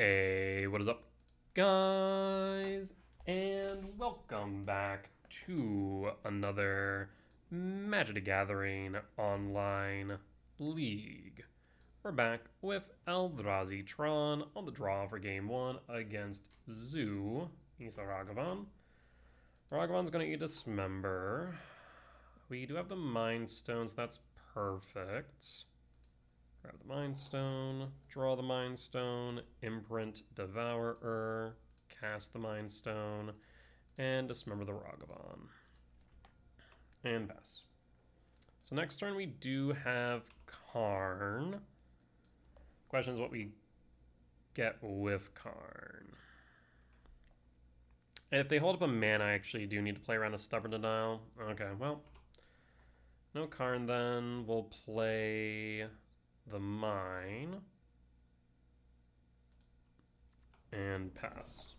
Hey, what is up, guys? And welcome back to another Magic the Gathering online league. We're back with Eldrazi Tron on the draw for game 1 against Zoo. He's the Ragavan. Ragavan's going to Dismember. We do have the Mind Stone, so that's perfect. Grab the Mind Stone, draw the Mind Stone, imprint Devourer, cast the Mind Stone, and dismember the Ragavan. And pass. So next turn we do have Karn. Question is what we get with Karn. If they hold up a mana, I actually do need to play around a Stubborn Denial. Okay, well, no Karn then. We'll play the Mine and pass.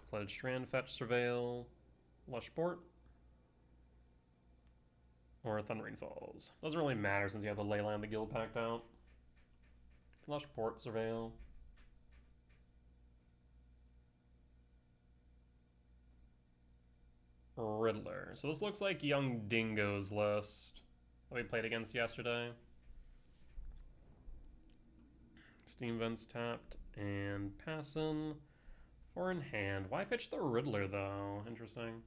Flooded Strand, Fetch, Surveil, Lush Port, or Thundering Falls. Doesn't really matter since you have the Leyline the Guild packed out. Lush Port, Surveil. Riddler. So this looks like Young Dingo's list that we played against yesterday. Steam Vents tapped and passin'. 4 in hand. Why pitch the Riddler though? Interesting.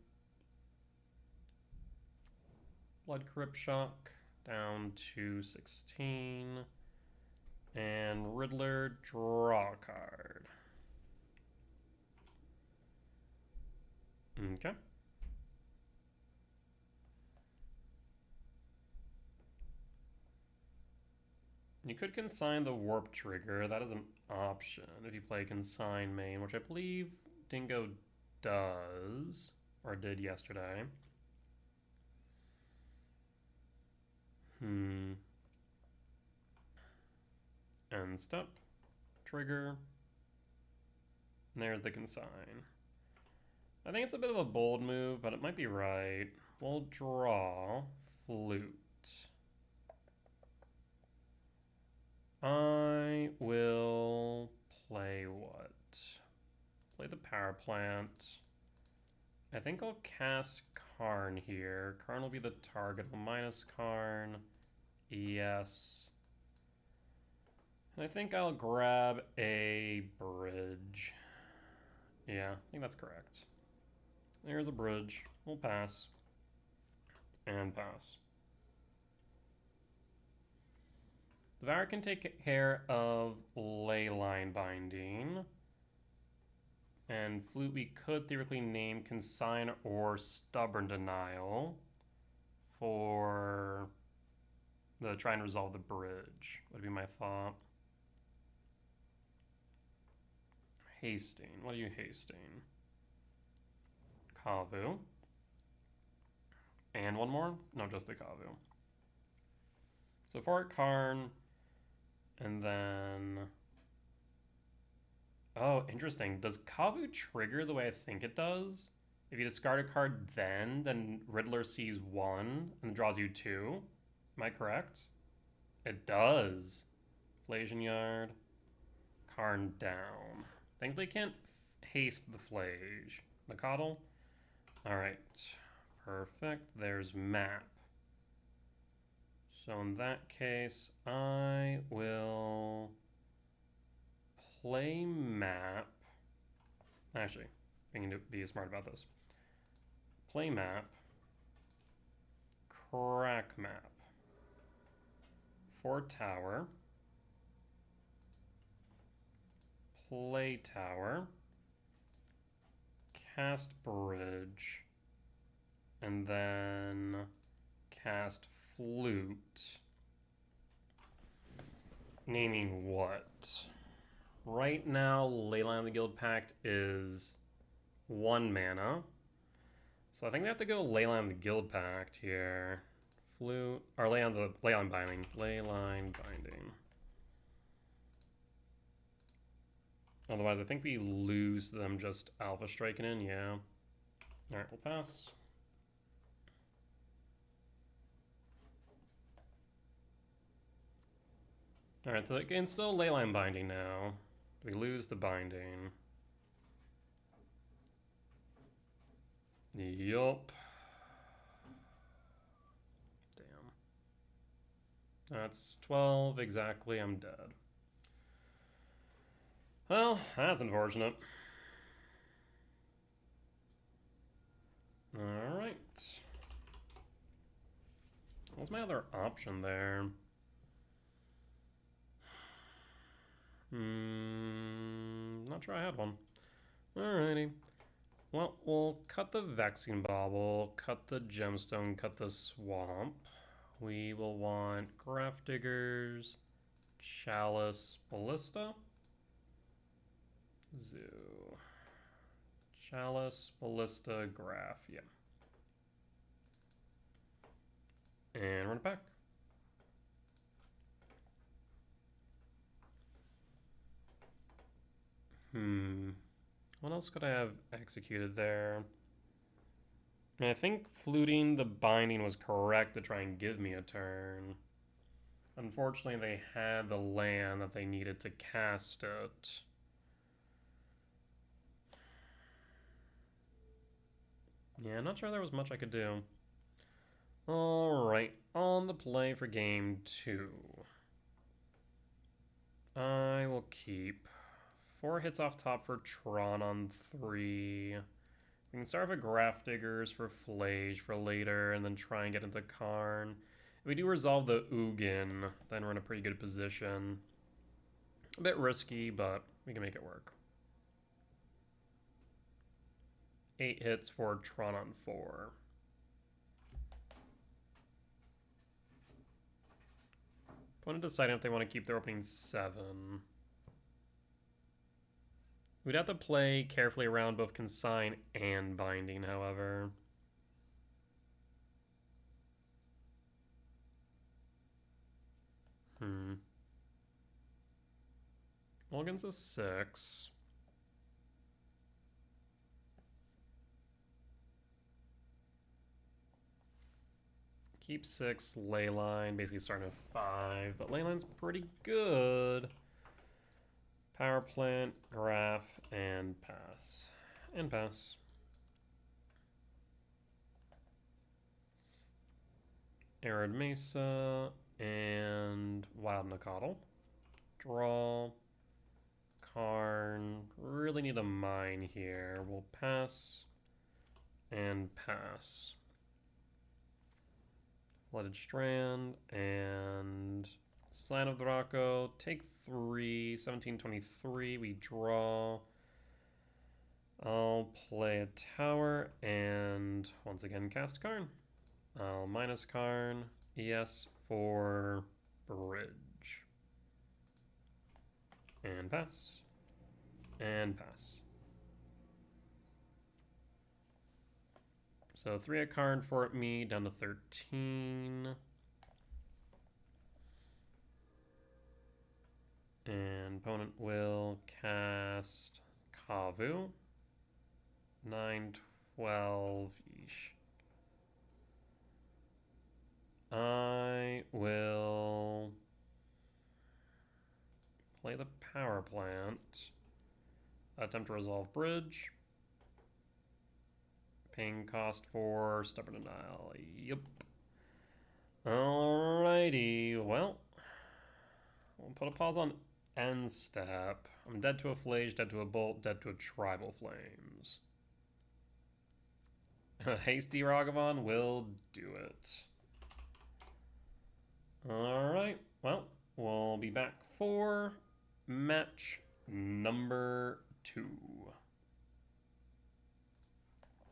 Blood Crypt Shock down to 16. And Riddler, draw a card. Okay. You could consign the Warp Trigger. That is an option if you play Consign main, which I believe Dingo does, or did yesterday. End step. Trigger. And there's the Consign. I think it's a bit of a bold move, but it might be right. We'll draw Flute. I will play what? Play the Power Plant. I think I'll cast Karn here. Karn will be the target. I'll minus Karn. Yes. And I think I'll grab a bridge. Yeah, I think that's correct. There's a bridge. We'll pass. And pass. Devourer can take care of Leyline Binding. And Flute we could theoretically name Consign or Stubborn Denial for the try and resolve the bridge, would be my thought. Hasting. What are you hasting? Kavu. And one more? No, just the Kavu. So for Karn, and then... Oh, interesting. Does Kavu trigger the way I think it does? If you discard a card then Riddler sees 1 and draws you 2. Am I correct? It does. Flasian Yard. Karn down. Thankfully can't haste the Flage. The Coddle? Alright. Perfect. There's map. So in that case, I will play map. Actually, we can be smart about this. Play map. Crack map. For tower. Play tower. Cast bridge. And then cast Flute. Naming what? Right now, Leyline of the Guild Pact is 1 mana. So I think we have to go Leyline of the Guild Pact here. Flute, or Leyline Binding. Leyline Binding. Otherwise, I think we lose them just Alpha Striking in, yeah. Alright, we'll pass. Alright, so it can still leyline binding now. Do we lose the binding? Yup. Damn. That's 12 exactly. I'm dead. Well, that's unfortunate. Alright. What's my other option there? Not sure I had one. Alrighty. Well, we'll cut the Vexing Bauble, cut the Gemstone, cut the Swamp. We will want Grafdiggers, Chalice, Ballista. Zoo. Chalice, Ballista, Graph, yeah. And run it back. What else could I have executed there? I mean, I think fluting the binding was correct to try and give me a turn. Unfortunately, they had the land that they needed to cast it. Yeah, not sure there was much I could do. Alright, on the play for game 2. I will keep 4 hits off top for Tron on 3. We can start with Grafdiggers for Flage for later, and then try and get into Karn. If we do resolve the Ugin, then we're in a pretty good position. A bit risky, but we can make it work. 8 hits for Tron on 4. Opponent deciding if they want to keep their opening 7. We'd have to play carefully around both Consign and Binding, however. Mulligan's a 6. Keep 6, Leyline, basically starting with 5, but Leyline's pretty good. Power Plant, Graph, and pass. And pass. Arid Mesa, and Wild Nacatl. Draw. Karn. Really need a mine here. We'll pass. And pass. Flooded Strand, and Sign of Draco. Take 3, 1723. We draw. I'll play a tower, and once again cast Karn. I'll minus Karn. Yes for bridge. And pass. And pass. So 3 at Karn for me, down to 13. And opponent will cast Kavu. 9, 12, yeesh. I will play the power plant. Attempt to resolve bridge. Paying cost for Stubborn Denial. Yep. Alrighty, well. We'll put a pause on end step. I'm dead to a Flage, dead to a Bolt, dead to a Tribal Flames. Hasty Ragavan will do it. Alright, well, we'll be back for match number 2.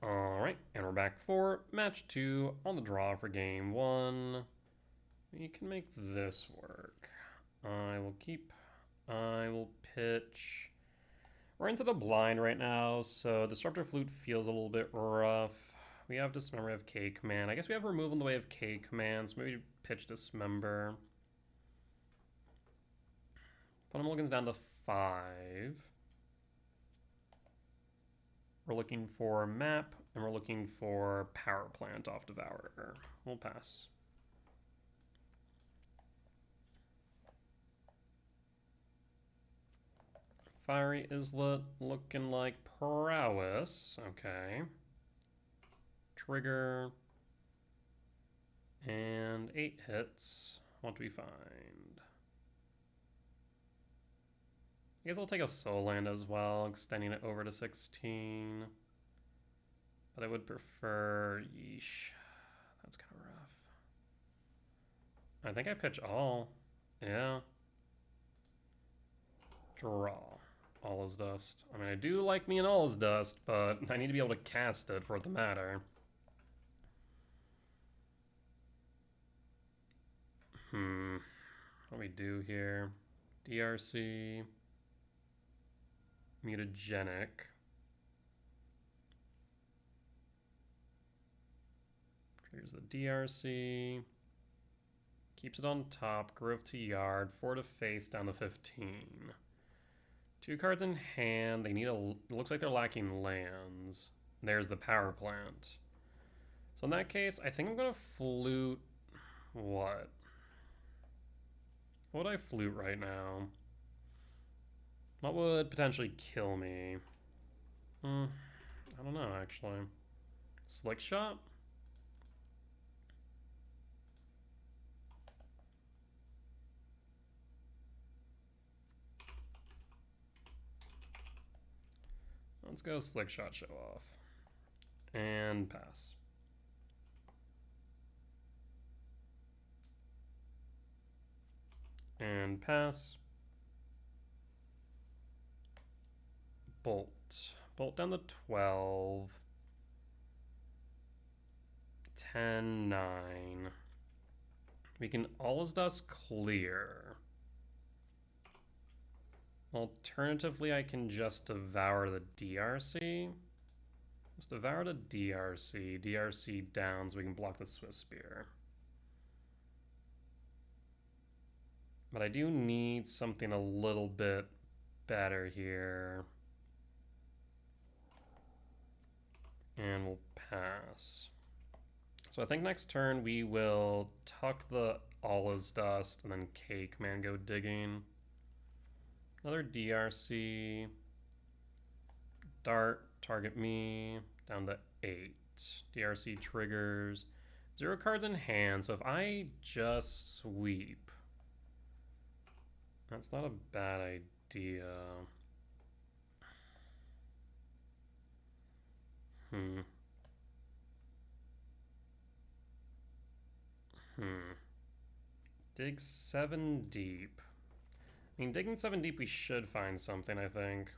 Alright, and we're back for match 2 on the draw for game 1. We can make this work. I will keep, I will pitch. We're into the blind right now, so Disruptor Flute feels a little bit rough. We have Dismember, we have K Command. I guess we have Remove in the way of K Command, so maybe pitch Dismember. Put Mulligan's down to 5. We're looking for map, and we're looking for power plant off Devourer. We'll pass. Fiery Islet looking like Prowess. Okay. Trigger. And 8 hits. What do we find? I guess I'll take a Soul Land as well, extending it over to 16. But I would prefer... Yeesh. That's kind of rough. I think I pitch all. Yeah. Draw. All is Dust. I mean, I do like me an All is Dust, but I need to be able to cast it for it to matter. What do we do here? DRC. Mutagenic. Here's the DRC. Keeps it on top. Grove to Yard. 4 to face. Down to 15. 2 cards in hand. They need a... It looks like they're lacking lands. There's the power plant. So in that case, I think I'm going to flute... What? What would I flute right now? What would potentially kill me? I don't know, actually. Slick Shot? Let's go Slick Shot Show Off. And pass. And pass. Bolt. Bolt down to 12. 10, 9. We can All is Dust clear. Alternatively, I can just devour the DRC. Just devour the DRC. DRC down so we can block the Swift Spear. But I do need something a little bit better here. And we'll pass. So I think next turn we will tuck the All is Dust and then Cake Man go digging. Another DRC. Dart, target me. Down to 8. DRC triggers. 0 cards in hand, so if I just sweep... That's not a bad idea. Dig 7 deep. I mean, digging 7 deep, we should find something, I think.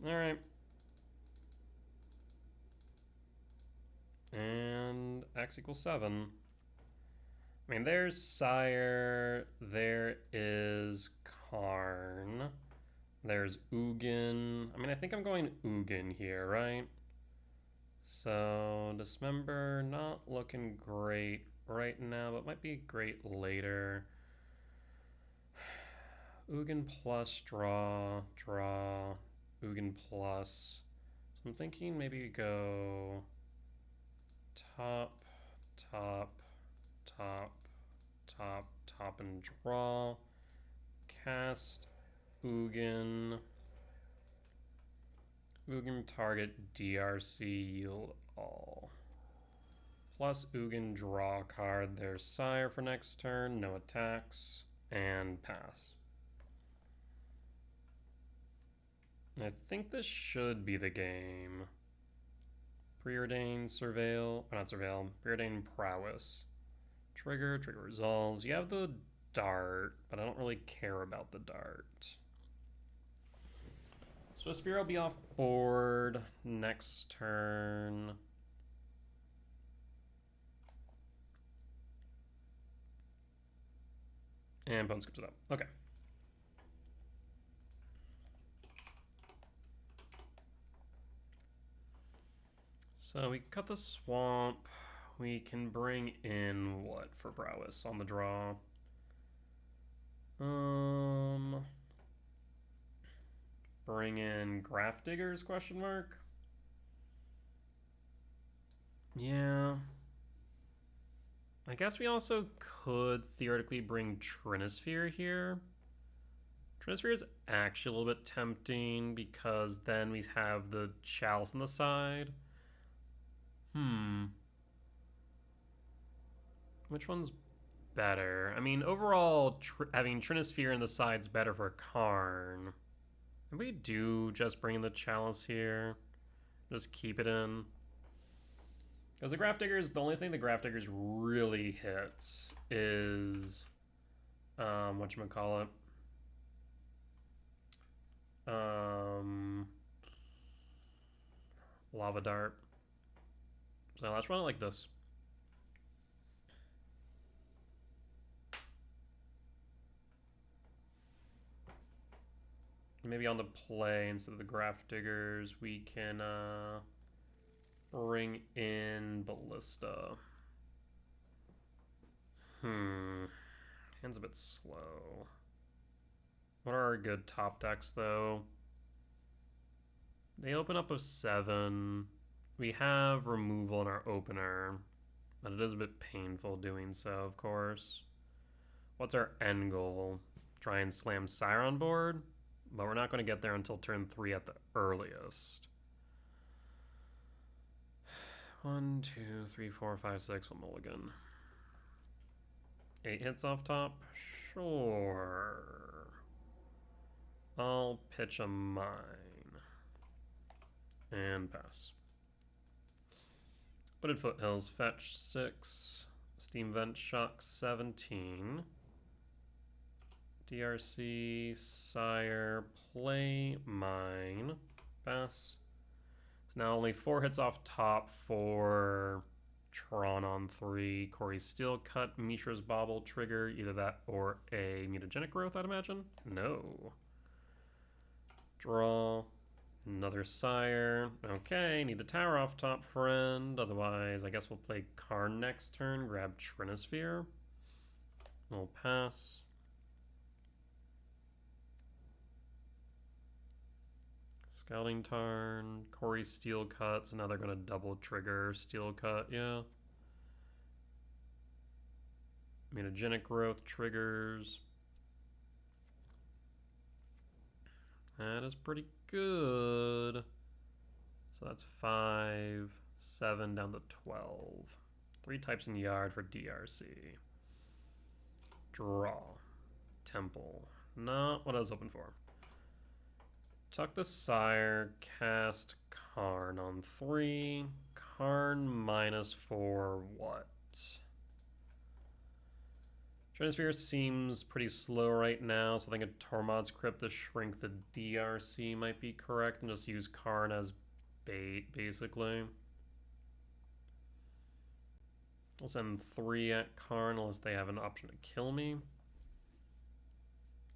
Alright. And X equals 7. I mean, there's Sire. There is Karn. There's Ugin. I mean, I think I'm going Ugin here, right? So, Dismember, not looking great right now, but might be great later. Ugin plus, draw, Ugin plus. So I'm thinking maybe we go top, and draw. Cast Ugin. Ugin target DRC yield all. Plus Ugin draw card. There's Sire for next turn. No attacks. And pass. I think this should be the game. Preordain, Surveil, or not Surveil, Preordain Prowess. Trigger resolves. You have the Dart, but I don't really care about the Dart. So Spear will be off board next turn. And Bone skips it up. Okay. So we cut the swamp. We can bring in what for Prowess on the draw? Bring in Graph Diggers, question mark? Yeah. I guess we also could theoretically bring Trinisphere here. Trinisphere is actually a little bit tempting because then we have the Chalice on the side. Which one's better? I mean, overall, having Trinisphere in the side's better for Karn. Maybe we do just bring in the Chalice here. Just keep it in. Because the Grafdiggers, the only thing the Grafdiggers really hits is whatchamacallit? Lava Dart. So let's run it like this. Maybe on the play, instead of the Grafdiggers, we can bring in Ballista. Hand's a bit slow. What are our good top decks, though? They open up with 7. We have removal in our opener, but it is a bit painful doing so, of course. What's our end goal? Try and slam Sire on board? But we're not going to get there until turn 3 at the earliest. 1, 2, 3, 4, 5, 6. One mulligan. 8 hits off top? Sure. I'll pitch a mine. And pass. Wooded Foothills, fetch 6. Steam Vent Shock 17. DRC, Sire, play mine. Pass. So now only 4 hits off top for Tron on 3. Corey's Steel Cut, Mishra's Bauble trigger, either that or a Mutagenic Growth, I'd imagine. No. Draw. Another Sire. Okay, need a tower off top, friend. Otherwise, I guess we'll play Karn next turn. Grab Trinisphere. We'll pass. Scouting Tarn. Corey's Steel Cut. So now they're going to double trigger Steel Cut. Yeah. Mutagenic Growth triggers. That is pretty good. So that's 5, 7 down to 12. 3 types in yard for DRC. Draw. Temple. Not what I was hoping for. Tuck the Sire. Cast Karn on 3. Karn -4 what? Trinisphere seems pretty slow right now, so I think a Tormod's Crypt to shrink the DRC might be correct and just use Karn as bait, basically. I'll send 3 at Karn unless they have an option to kill me.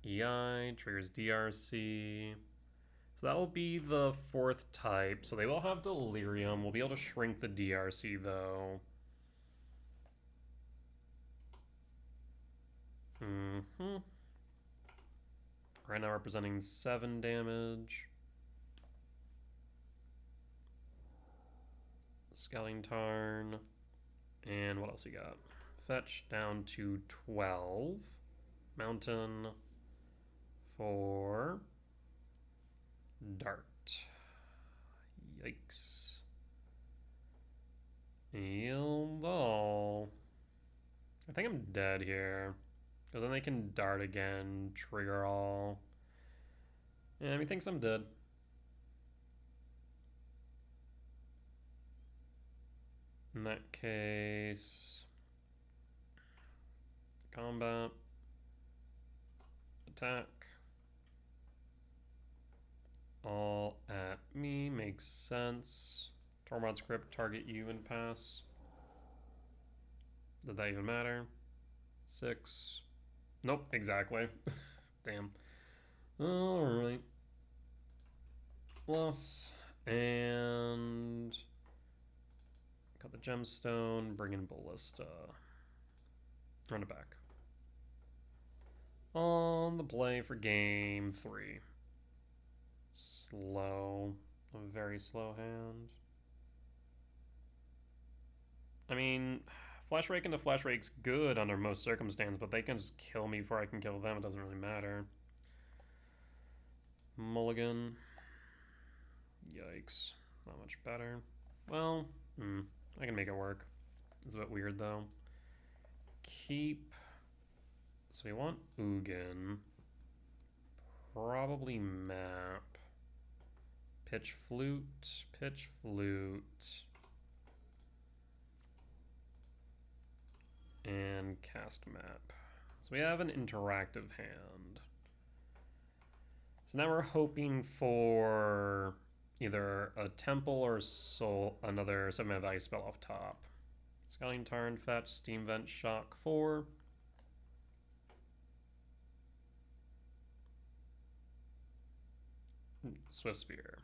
EI triggers DRC. So that will be the 4th type. So they will have Delirium. We'll be able to shrink the DRC, though. Right now representing 7 damage. Scouting Tarn. And what else you got? Fetch down to 12. Mountain for Dart. Yikes. Yield all. I think I'm dead here. Because then they can Dart again, trigger all. Yeah, he thinks I'm dead. In that case, combat, attack, all at me, makes sense. Tormod's Crypt, target you and pass. Did that even matter? 6. Nope, exactly. Damn. Alright. Plus, and got the gemstone, bring in Ballista. Run it back. On the play for game 3. Slow. A very slow hand. I mean, Flash Rake into Flash Rake's good under most circumstances, but they can just kill me before I can kill them. It doesn't really matter. Mulligan. Yikes. Not much better. Well, I can make it work. It's a bit weird, though. Keep. So we want Ugin. Probably map. Pitch Flute. Pitch Flute. And cast map. So we have an interactive hand. So now we're hoping for either a temple or another 7-mana value spell off top. Scouting Tarn, fetch, Steam Vent, Shock 4. Swift Spear.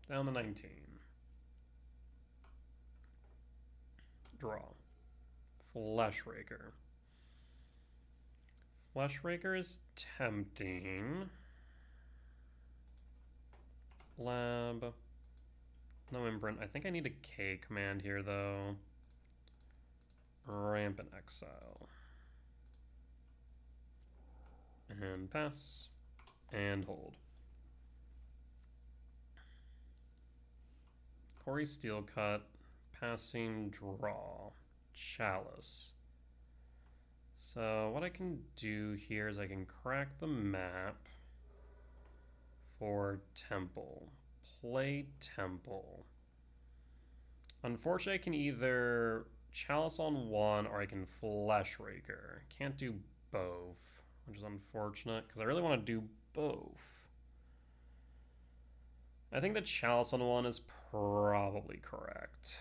Down to 19. Draw. Flesh Raker. Flesh Raker is tempting. Lab. No imprint. I think I need a K command here, though. Rampant Exile. And pass. And hold. Corey Steelcut. Passing draw. Chalice. So what I can do here is I can crack the map for Temple. Play Temple. Unfortunately, I can either Chalice on one or I can Flesh Raker. Can't do both, which is unfortunate because I really want to do both. I think the Chalice on one is probably correct.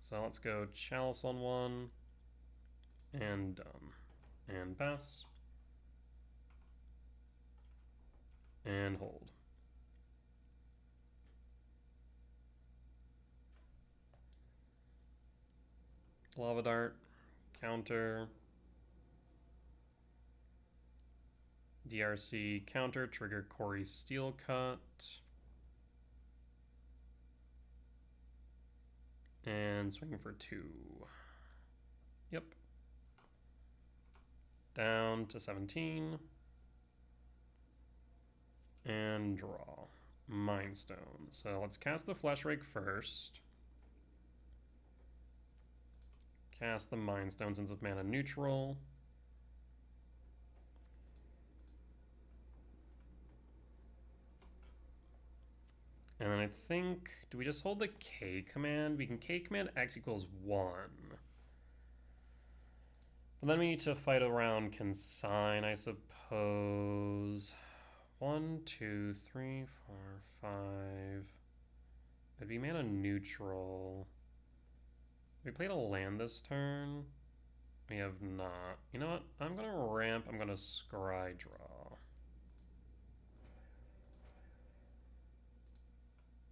So let's go Chalice on one and done. And pass. And hold. Lava Dart, counter. DRC, counter, trigger Corey Steelcut. And swing for 2. Yep. Down to 17. And draw. Mind Stone. So let's cast the Flesh Rake first. Cast the Mind Stone since it's mana neutral. And then I think, do we just hold the K command? We can K command X equals 1. But then we need to fight around consign, I suppose. 1, 2, 3, 4, 5. It'd be mana neutral. We played a land this turn. We have not. You know what? I'm gonna ramp. I'm gonna scry draw.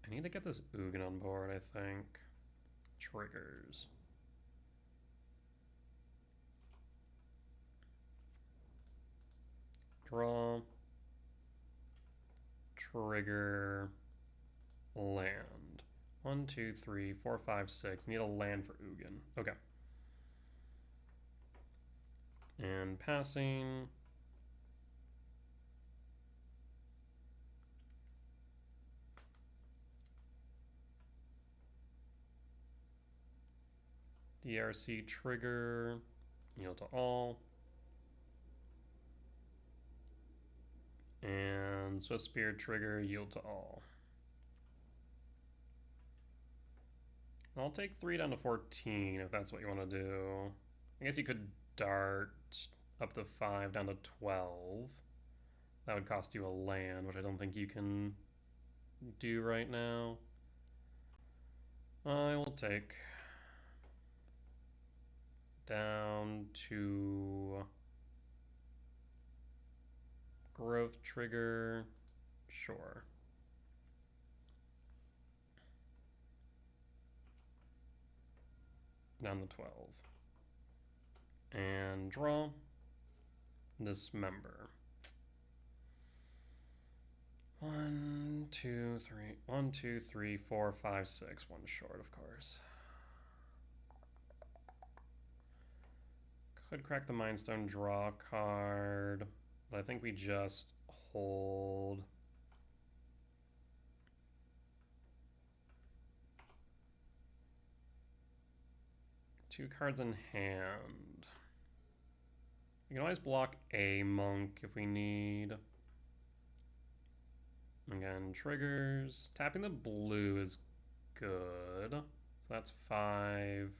I need to get this Ugin on board, I think. Triggers. Draw. Trigger. Land. 1, 2, 3, 4, 5, 6. Need a land for Ugin. Okay. And passing. DRC trigger. Yield to all. And Swift Spear trigger. Yield to all. I'll take 3 down to 14 if that's what you want to do. I guess you could dart up to 5 down to 12. That would cost you a land, which I don't think you can do right now. I will take down to growth trigger. Sure. Down to 12. And draw. Dismember. 1, 2, 3. 1, 2, 3, 4, 5, 6. One short, of course. Could crack the Mind Stone, draw a card, but I think we just hold. Two cards in hand. We can always block a monk if we need. Again, triggers. Tapping the blue is good. So that's 5.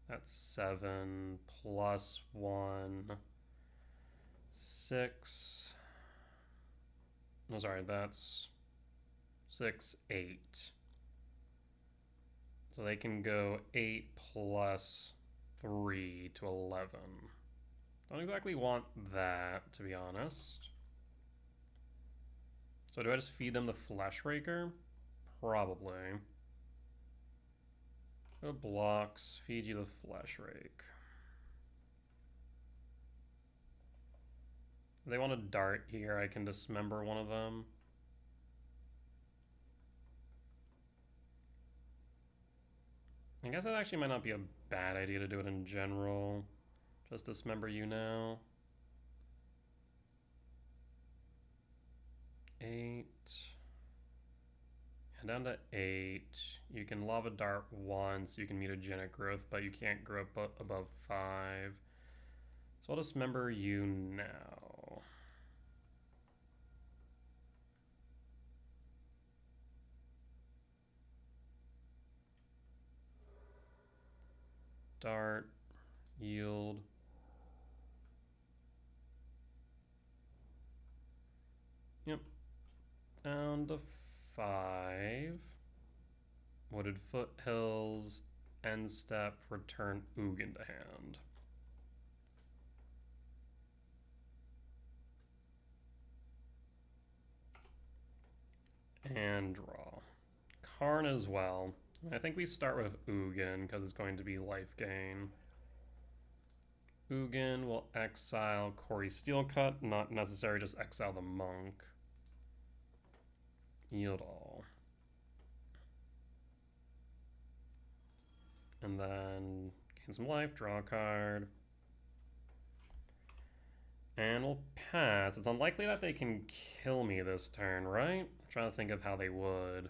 That's 7 plus 1. 6. No, sorry, that's 6, 8. So they can go 8 plus 3 to 11. Don't exactly want that, to be honest. So do I just feed them the Flesh Raker? Probably. Go to blocks, feed you the Flesh Rake. If they want to dart here, I can dismember one of them. I guess that actually might not be a bad idea to do it in general. Just dismember you now. 8. And down to 8. You can Lava Dart once, you can Mutagenic Growth, but you can't grow above 5. So I'll dismember you now. Dart, yield. Yep. Down to 5. Wooded Foothills, end step, return Ugin to hand. And draw. Karn as well. I think we start with Ugin because it's going to be life gain. Ugin will exile Corey Steelcut, not necessary, just exile the monk. Yield all. And then gain some life, draw a card. And we'll pass. It's unlikely that they can kill me this turn, right? I'm trying to think of how they would.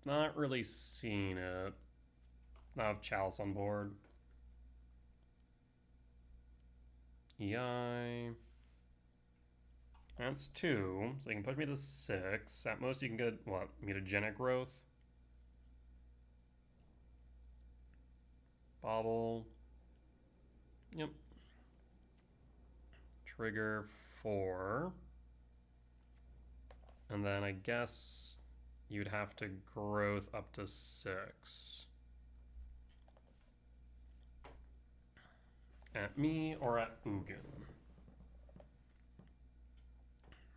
Not really seeing it. I have Chalice on board. EI. That's 2, so you can push me to 6. At most you can get, what, Mutagenic Growth? Bobble. Yep. Trigger 4. And then I guess you'd have to growth up to 6. At me or at Ugin?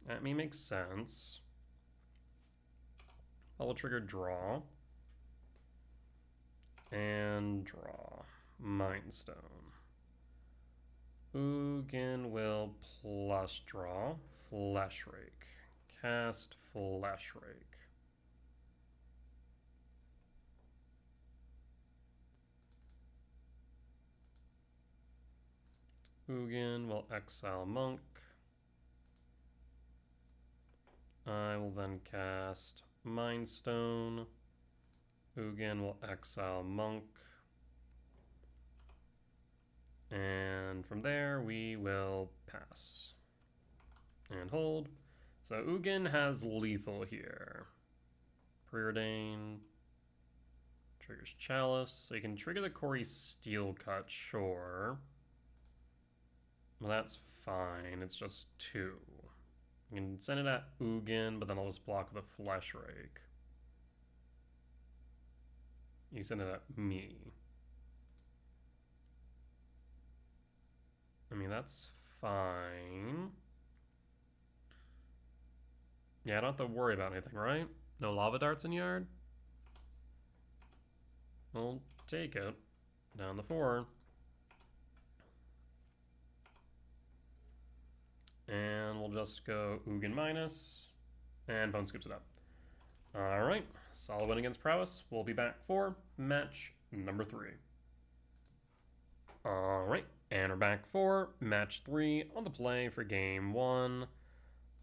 At me makes sense. Bubble trigger, draw. And draw. Mind Stone. Ugin will plus draw. Flesh Rake. Cast Flesh Rake. Ugin will exile Monk. I will then cast Mind Stone. Ugin will exile Monk. And from there, we will pass. And hold. So Ugin has lethal here. Preordain. Triggers Chalice. So you can trigger the Corey Steelcut, sure. Well, that's fine. It's just 2. You can send it at Ugin, but then I'll just block with a Flesh Rake. You send it at me. I mean, that's fine. Yeah, I don't have to worry about anything, right? No lava darts in yard? We'll take it. Down the 4. And we'll just go Ugin minus. And Bone scoops it up. Alright, solid win against Prowess. We'll be back for match number 3. Alright, and we're back for match 3 on the play for game 1.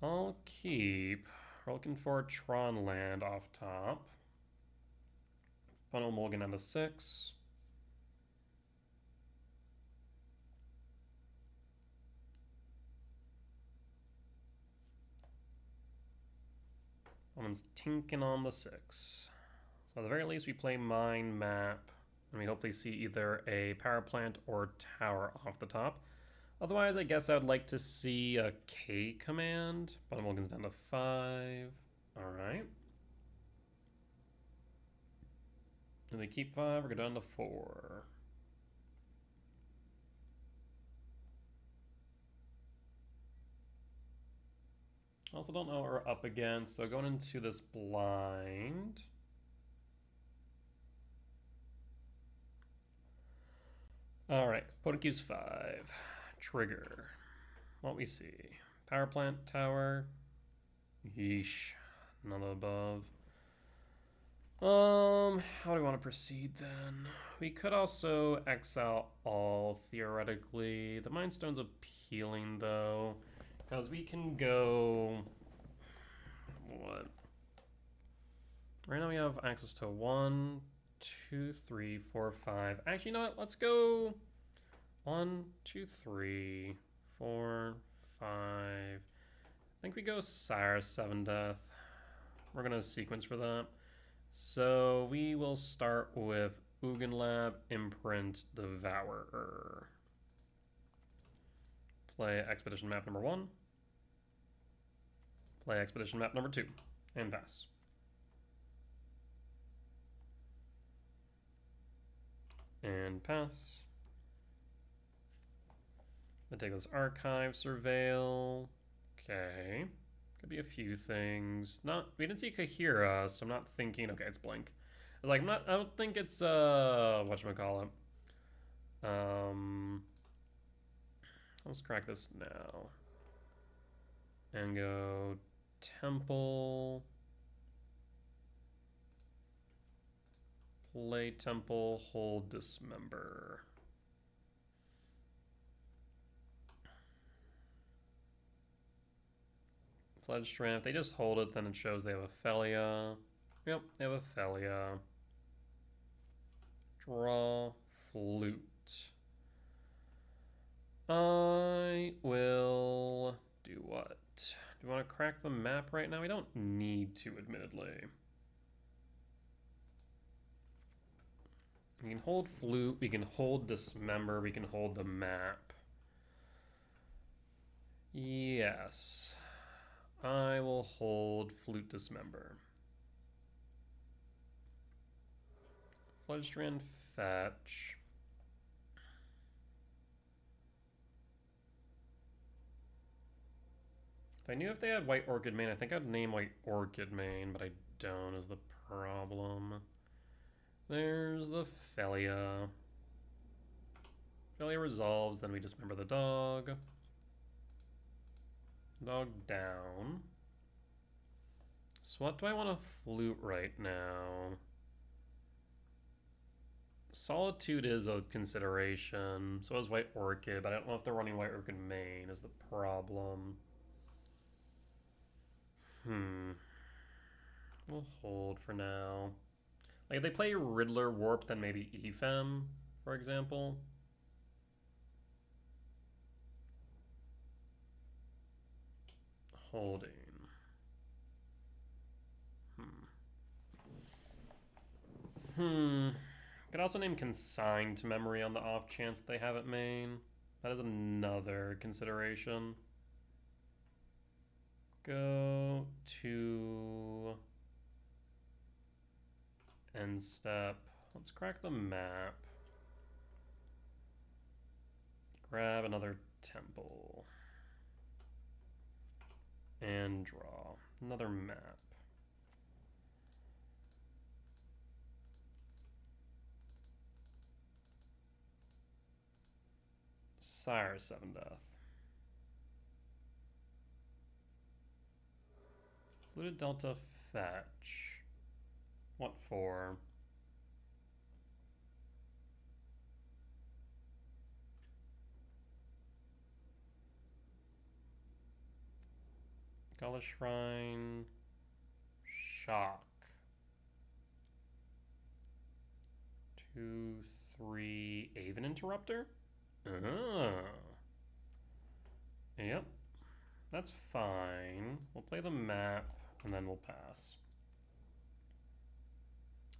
I'll keep. We're looking for a Tron land off top. Funnel mulligan down to 6. Someone's tinking on the 6. So at the very least we play mine map, and we hopefully see either a power plant or tower off the top. Otherwise, I guess I would like to see a K command. Bottom mulligan's down to 5. Alright. Do they keep 5 or go down to 4? I also don't know what we're up against, so going into this blind. Alright, opponent keeps 5. Trigger. What we see. Power plant, tower. Yeesh. None above. How do we want to proceed then? We could also exile all, theoretically. The Mind Stone's appealing, though, because we can go... What? Right now we have access to 1, 2, 3, 4, 5. Actually, you know what? Let's go 1, 2, 3, 4, 5. I think we go Sire 7 Death. We're going to sequence for that. So we will start with Ugin Lab, Imprint, Devourer. Play Expedition Map number 1. Play Expedition Map number 2. And pass. And pass. Meticulous Archive, Surveil. Okay. Could be a few things. We didn't see Kahira, so I'm not thinking. Okay, it's Blink. Like, I don't think it's whatchamacallit. Let's crack this now. And go Temple. Play Temple, hold Dismember. Fledged Strength, they just hold it, then it shows they have Ophelia. Yep, they have Ophelia. Draw, Flute. I will do what? Do we want to crack the map right now? We don't need to, admittedly. We can hold Flute, we can hold Dismember, we can hold the map. Yes. I will hold Flute Dismember. Fledgestrand fetch. If I knew if they had White Orchid Mane, I think I'd name White Orchid Mane, but I don't is the problem. There's the Felia. Felia resolves, then we dismember the dog. Dog down. So what do I want to flute right now? Solitude is a consideration. So is White Orchid, but I don't know if they're running White Orchid Mane is the problem. We'll hold for now. Like if they play Riddler Warp, then maybe Ephem, for example. Holding. Could also name Consigned to Memory on the off chance they have it main. That is another consideration. Go to end step. Let's crack the map. Grab another temple. And draw another map. Sire 7 Death. Fluted Delta fetch. What for? Gala Shrine. Shock. 2, 3. Aven Interrupter? Oh. Yep. That's fine. We'll play the map, and then we'll pass.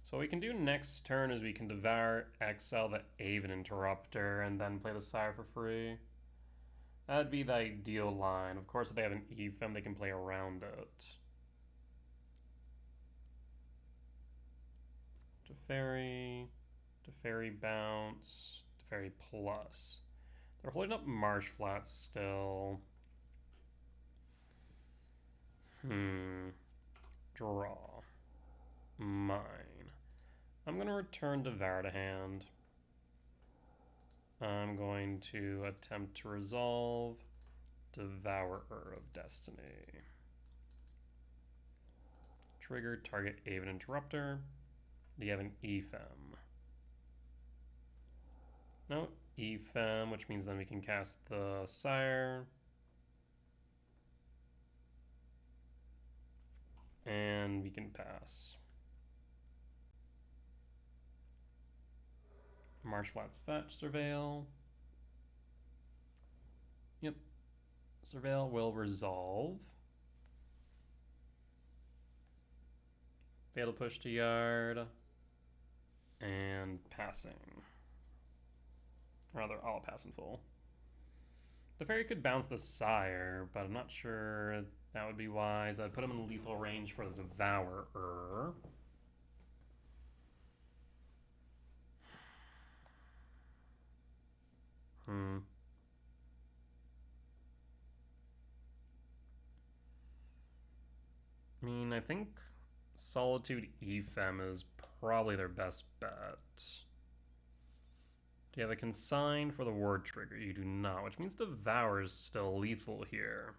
So what we can do next turn is we can Devour, exile the Aven Interrupter, and then play the Sire for free. That'd be the ideal line. Of course, if they have an Ephem, they can play around it. Teferi bounce, Teferi plus. They're holding up Marsh Flats still. Draw. Mine. I'm going to return Devour to hand. I'm going to attempt to resolve Devourer of Destiny. Trigger target Aven Interrupter. Do you have an Ephem? No, Ephem, which means then we can cast the Sire. And we can pass. Marsh Flats fetch, Surveil. Yep. Surveil will resolve. Fatal push to yard. And passing. Rather, I'll pass in full. The fairy could bounce the Sire, but I'm not sure that would be wise. I'd put him in lethal range for the Devourer. I mean, I think Solitude Ephem is probably their best bet. Do you have a consign for the ward trigger? You do not, which means Devour is still lethal here.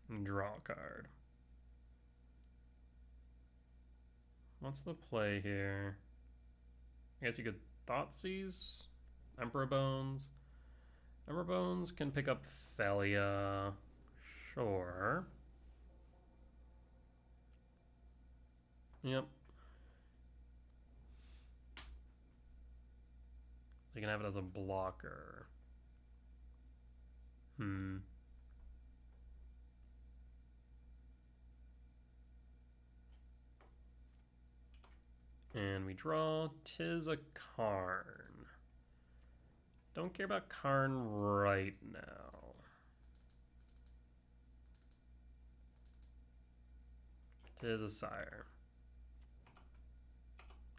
And draw a card. What's the play here? I guess you could Thoughtseize, Emperor Bones. Emperor Bones can pick up Felia. Sure. Yep. You can have it as a blocker. And we draw Tis a Karn. Don't care about Karn right now. Tis a Sire.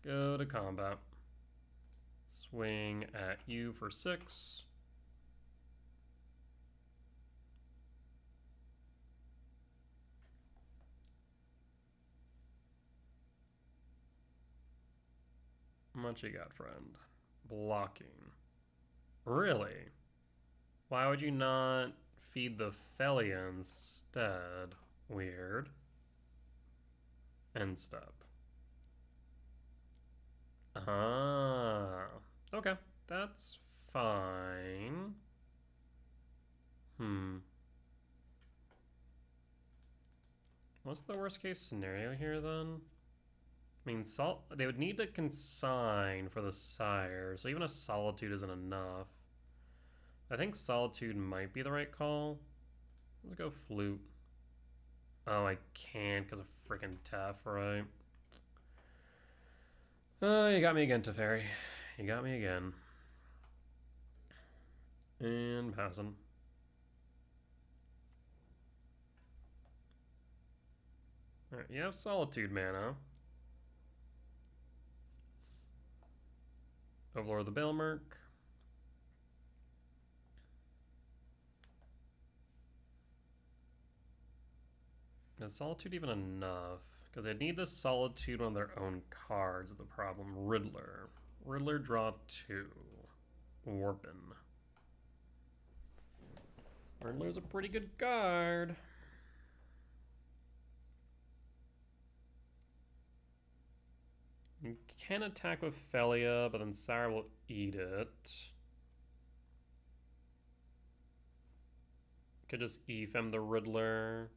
Go to combat. Swing at you for 6. What you got, friend? Blocking. Really? Why would you not feed the Felia instead? Weird. End step. Okay. That's fine. What's the worst case scenario here then? I mean, they would need to consign for the Sire, so even a Solitude isn't enough. I think Solitude might be the right call. Let's go Flute. Oh, I can't because of freaking Tef, right? You got me again, Teferi. You got me again. And passing. Alright, you have Solitude mana. Overlord of the Baelmerk. Is Solitude even enough? Because they need the Solitude on their own cards is the problem. Riddler. Riddler draw 2. Warpin. Riddler's a pretty good card. You can attack with Felia, but then Sire will eat it. Could just EFM the Riddler.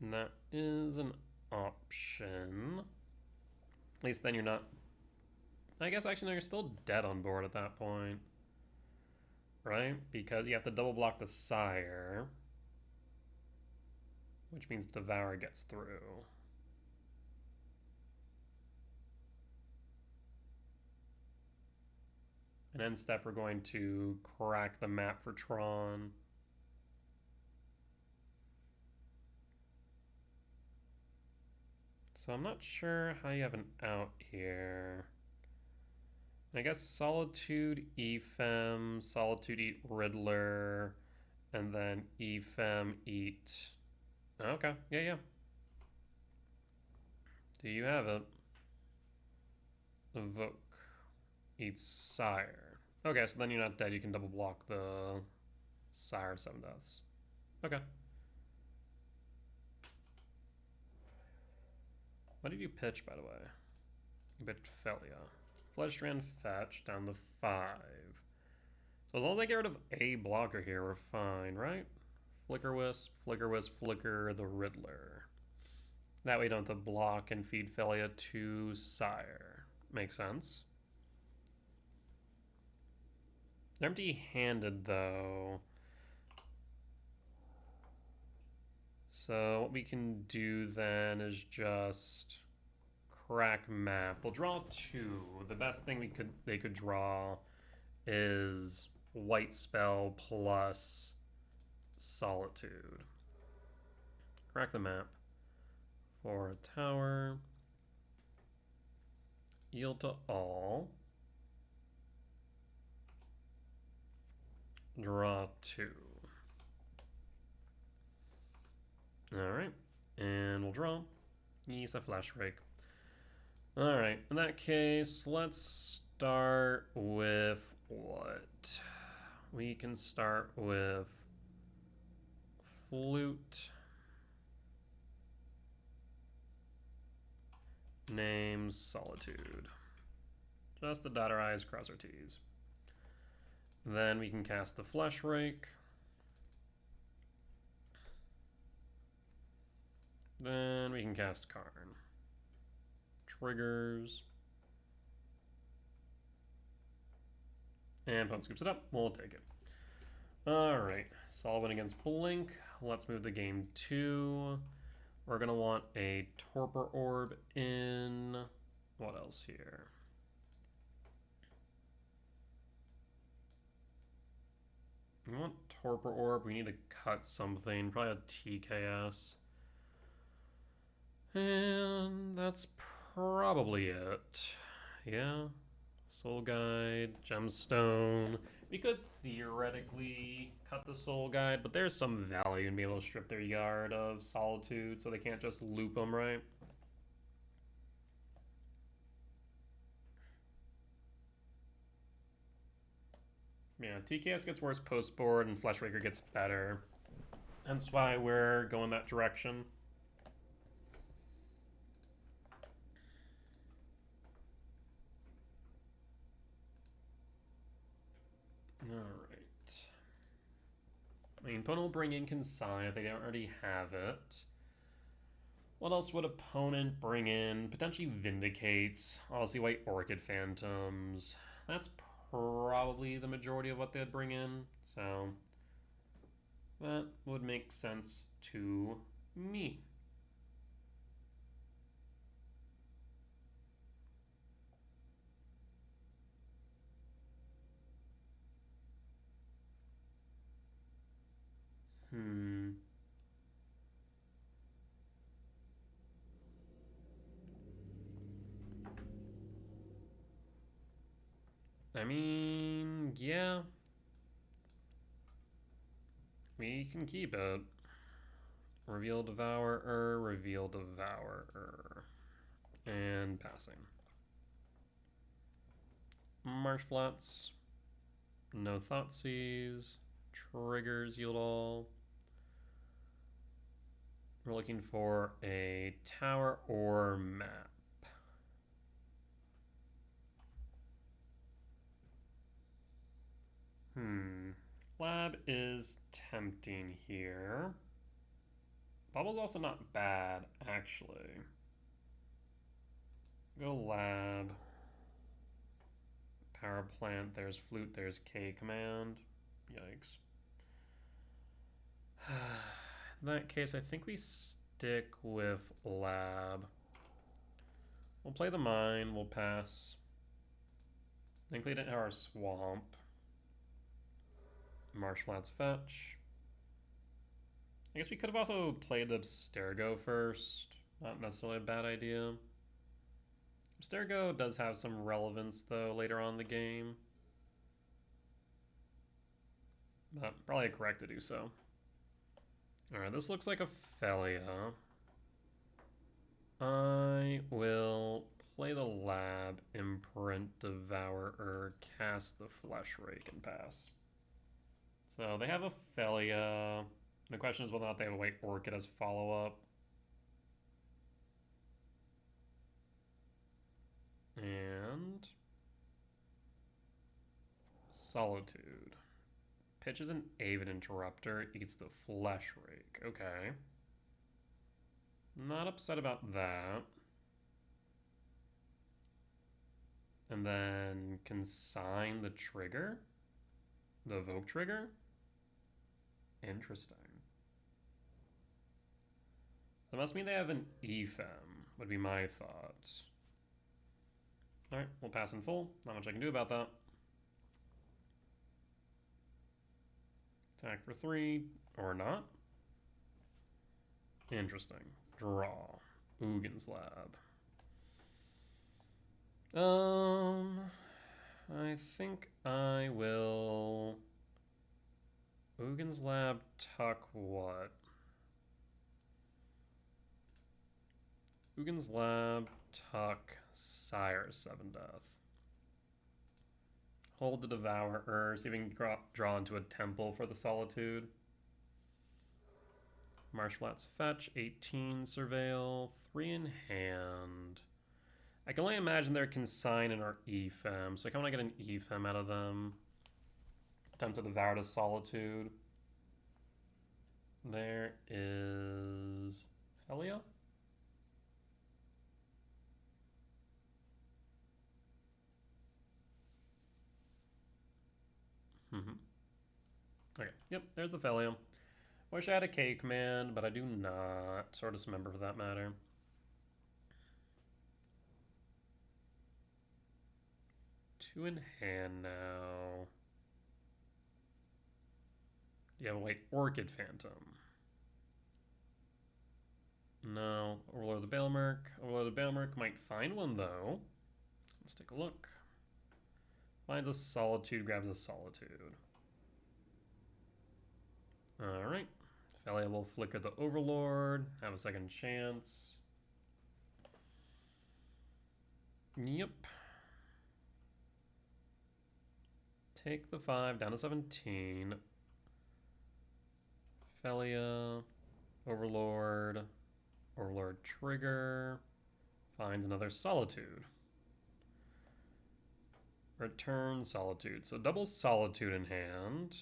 And that is an option. At least then you're not... I guess actually no, you're still dead on board at that point. Right? Because you have to double block the Sire. Which means Devour gets through. And end step, we're going to crack the map for Tron. So I'm not sure how you have an out here. I guess Solitude, Efem, Solitude eat Riddler, and then Efem eat... Okay, yeah. Do you have it? Evoke. Eats Sire. Okay, so then you're not dead. You can double block the Sire of 7 Deaths. Okay. What did you pitch, by the way? You pitched Felia. Fledgestrand fetch down to 5. So as long as I get rid of a blocker here, we're fine, right? Flicker Wisp, Flicker the Riddler. That way you don't have to block and feed Felia to Sire. Makes sense. They're empty-handed, though. So what we can do then is just crack map. They'll draw 2. The best thing they could draw is White Spell plus Solitude. Crack the map for a tower. Yield to all. Draw 2. Alright. And we'll draw. Use a Flash Rake. Alright. In that case, let's start with what? We can start with Flute. Name Solitude. Just to dot our I's, cross our T's. Then we can cast the Flesh Rake. Then we can cast Karn. Triggers. And opponent scoops it up. We'll take it. Alright. Solid win against Blink. Let's move the game 2. We're going to want a Torpor Orb in... What else here? We want Torpor Orb. We need to cut something. Probably a TKS. And that's probably it. Yeah. Soul Guide, Gemstone. We could theoretically cut the Soul Guide, but there's some value in being able to strip their yard of Solitude so they can't just loop them, right? Yeah, TKS gets worse post-board and Fleshraker gets better. That's why we're going that direction. Alright. I mean, opponent will bring in Consign if they don't already have it. What else would opponent bring in? Potentially Vindicates. Obviously White Orchid Phantoms. That's probably the majority of what they'd bring in. So that would make sense to me. I mean, yeah. We can keep it. Reveal Devourer, Reveal Devourer. And passing. Marsh Flats. No Thoughtseize. Triggers yield all. We're looking for a tower or map. Lab is tempting here. Bubble's also not bad, actually. Go lab. Power plant, there's flute, there's K command. Yikes. In that case, I think we stick with lab. We'll play the mine, we'll pass. Thankfully didn't have our swamp. Marshflats fetch. I guess we could have also played the Abstergo first. Not necessarily a bad idea. Abstergo does have some relevance, though, later on in the game. But probably correct to do so. Alright, this looks like a Felia. I will play the lab, imprint, Devourer, cast the Flesh Rake, and pass. So they have a Felia. The question is whether or not they have a White Orchid as follow-up. And Solitude. Pitches an Avid Interrupter, eats the Flesh Rake. Okay. Not upset about that. And then consign the trigger? The Evoke trigger? Interesting. That must mean they have an EFEM, would be my thoughts. Alright, we'll pass in full. Not much I can do about that. Attack for 3, or not. Interesting. Draw. Ugin's Lab. I think I will... Ugin's Lab, tuck what? Ugin's Lab, tuck Sire 7 Death. Hold the Devourer, see if we can draw into a temple for the Solitude. Marshflats fetch, 18 Surveil, 3 in hand. I can only imagine they're Consign and our EFEM, so I want to get an EFEM out of them. Attempt to devour the Solitude. There is Felia. Okay, yep, there's the Felia. Wish I had a K command, but I do not. Or Dismember for that matter. Two in hand now. You have a White Orchid Phantom. No. Overlord of the Bailmerk. Overlord of the Bailmerk might find one, though. Let's take a look. Finds a Solitude, grabs a Solitude. Alright. Felia will flicker the Overlord. Have a second chance. Yep. Take the 5 down to 17. Felia. Overlord. Overlord trigger. Finds another Solitude. Return Solitude. So double Solitude in hand.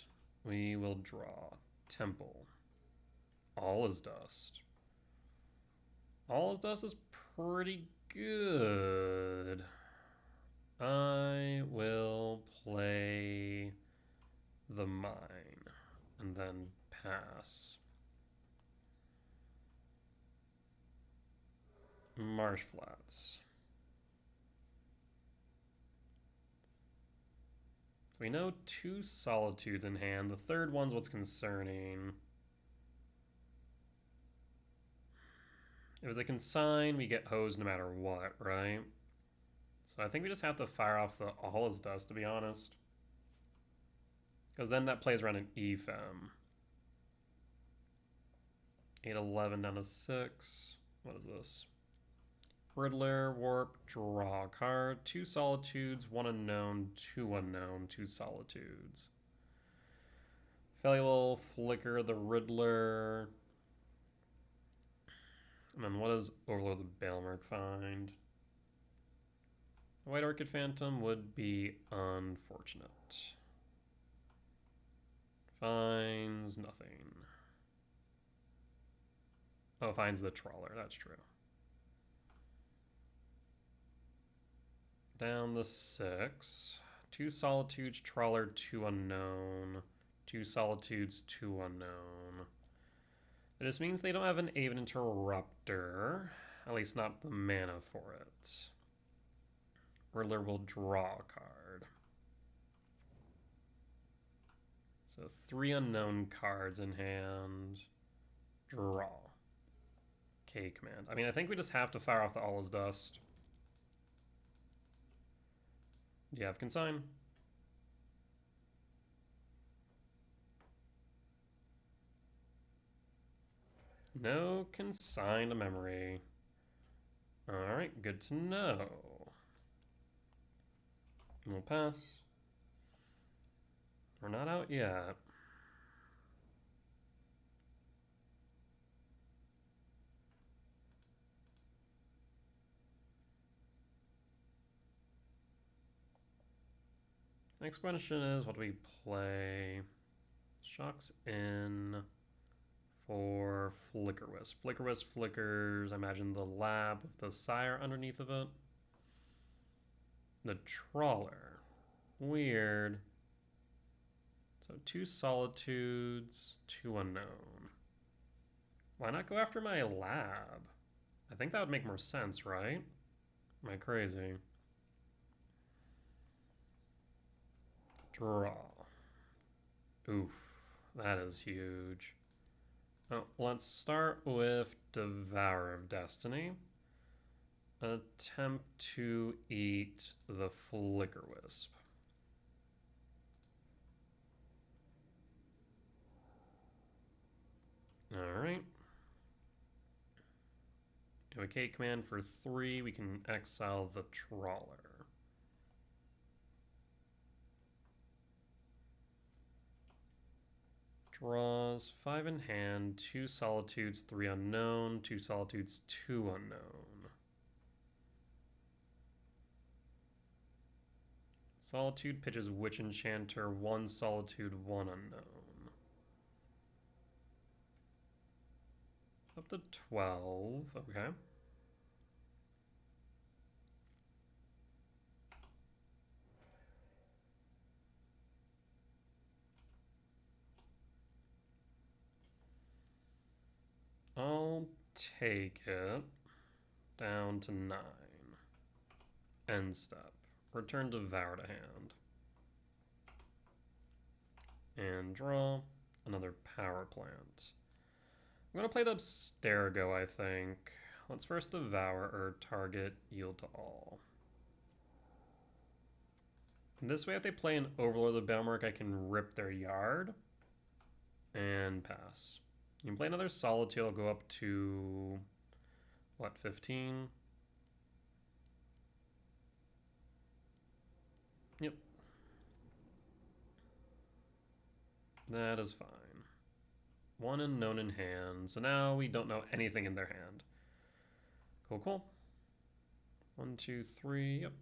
We will draw. Temple. All is Dust. All is Dust is pretty good. I will play the Mine and then pass. Marshflats. We know 2 Solitudes in hand. The third one's what's concerning. If it's a Consign, we get hosed no matter what, right? So I think we just have to fire off the All is Dust, to be honest. Because then that plays around an EFEM. 8-11 down to 6. What is this? Riddler, Warp, draw a card. 2 Solitudes, 1 unknown, 2 unknown, 2 Solitudes. Felia will flicker the Riddler. And then what does Overlord of the Bailmerk find? The White Orchid Phantom would be unfortunate. Finds nothing. Oh, finds the trawler. That's true. Down the 6. 2 solitudes, trawler, 2 unknown. 2 solitudes, 2 unknown. This means they don't have an Aven Interrupter. At least not the mana for it. Riddler will draw a card. So 3 unknown cards in hand. Draw. K command. I mean, I think we just have to fire off the All is Dust. Do you have consign? No consign to memory. Alright, good to know. We'll pass. We're not out yet. Next question is, what do we play? Shocks in for Flickerwisp. Flickerwisp flickers, I imagine the lab with the sire underneath of it. The trawler. Weird. So 2 solitudes, 2 unknown. Why not go after my lab? I think that would make more sense, right? Am I crazy? Draw. Oof, that is huge. Oh, let's start with Devourer of Destiny. Attempt to eat the Flickerwisp. Alright. Do a K command for 3. We can exile the Trawler. Draws 5 in hand, 2 solitudes, 3 unknown, 2 solitudes, 2 unknown. Solitude pitches Witch Enchanter, 1 solitude, 1 unknown. Up to 12, okay. I'll take it down to 9. End step. Return Devour to hand. And draw another power plant. I'm going to play the Abstergo, I think. Let's first Devour or target Yield to All. And this way, if they play an Overlord of the Boundmark, I can rip their yard and pass. You can play another Solitude, I'll go up to, what, 15? Yep. That is fine. 1 unknown in hand, so now we don't know anything in their hand. Cool, cool. 1, 2, 3, yep.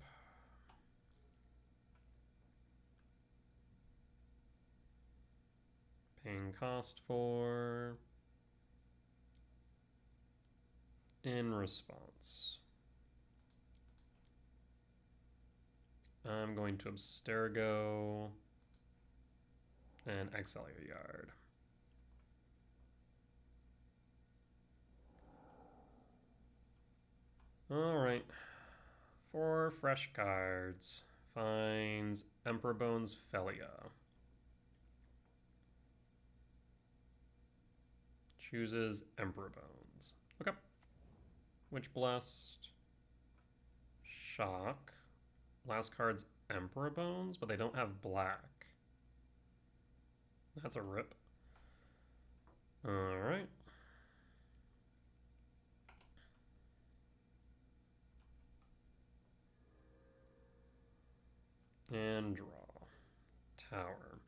Paying cost for... in response. I'm going to Abstergo and exile your yard. Alright. 4 fresh cards. Finds Emperor Bones Felia. Chooses Emperor Bones. Okay. Witch Blessed. Shock. Last card's Emperor Bones, but they don't have black. That's a rip. Alright. And draw. Tower.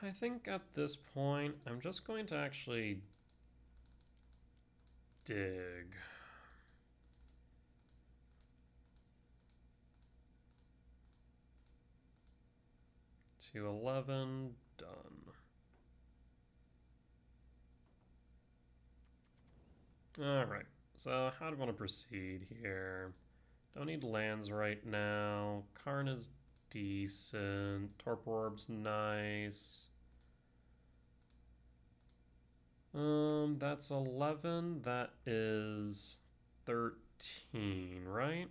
I think at this point, I'm just going to actually dig. to 11, done. Alright, so how do I want to proceed here? Don't need lands right now. Karn is decent. Torpor Orb's nice. That's 11. That is 13, right?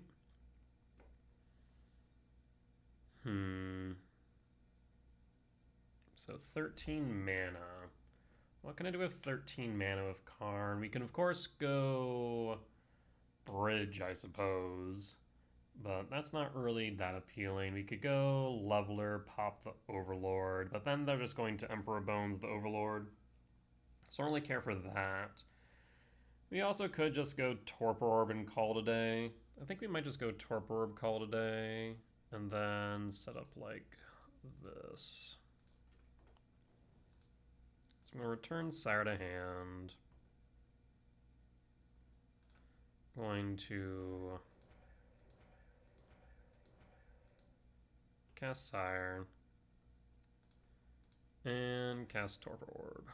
So 13 mana. What can I do with 13 mana with Karn? We can, of course, go Bridge, I suppose. But that's not really that appealing. We could go Leveler, pop the Overlord, but then they're just going to Emperor Bones the Overlord. So I don't really care for that. We also could just go Torpor Orb and call it a day. I think we might just go Torpor Orb, call it a day, and then set up like this. So I'm going to return Sire to hand. Going to cast Sire. And cast Torpor Orb.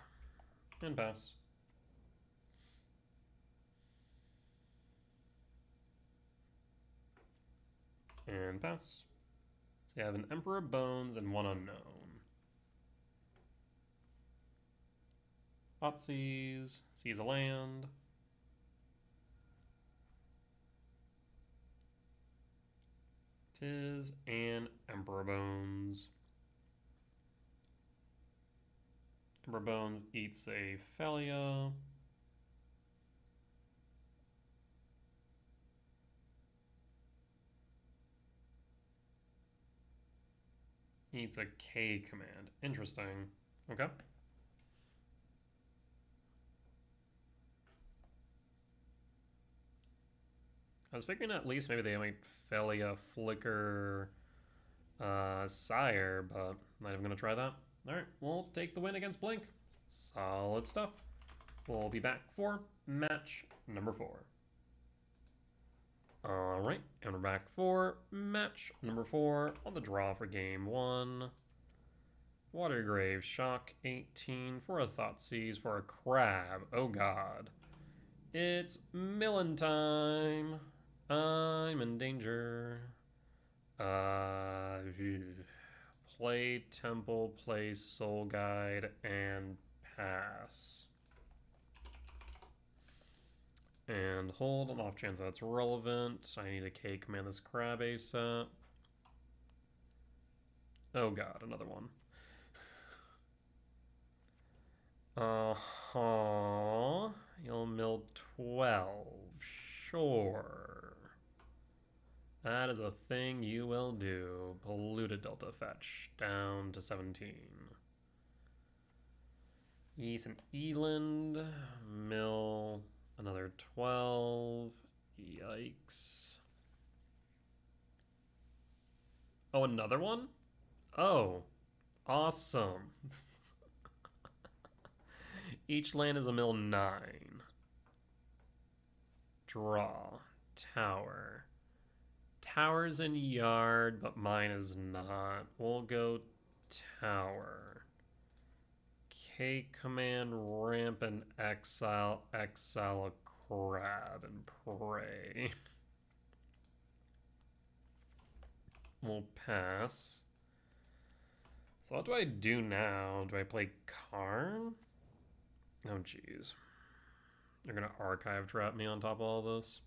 And pass. And pass. So you have an Emperor Bones and one Unknown. Thoughtseize, seize a land. Tis an Emperor Bones. Emperor Bones eats a Felia. Eats a K command. Interesting. Okay. I was figuring at least maybe they might Felia Flicker Sire, but I'm not even going to try that. Alright, we'll take the win against Blink. Solid stuff. We'll be back for match number 4. Alright, and we're back for match number 4 on the draw for game 1. Watergrave, shock 18 for a Thoughtseize for a crab. Oh god. It's Millen time. I'm in danger. Play Temple, play Soul Guide, and pass. And hold on off chance that's relevant. I need a K command this crab ASAP. Oh god, another one. You'll mill 12. Sure. That is a thing you will do. Polluted Delta fetch down to 17. Ys and Eland. Mill another 12. Yikes. Oh, another one? Oh, awesome. Each land is a mill 9. Draw. Tower. Tower's in yard, but mine is not. We'll go tower. K command, ramp, and exile a crab, and pray. We'll pass. So what do I do now? Do I play Karn? Oh, jeez. They're gonna archive trap me on top of all this.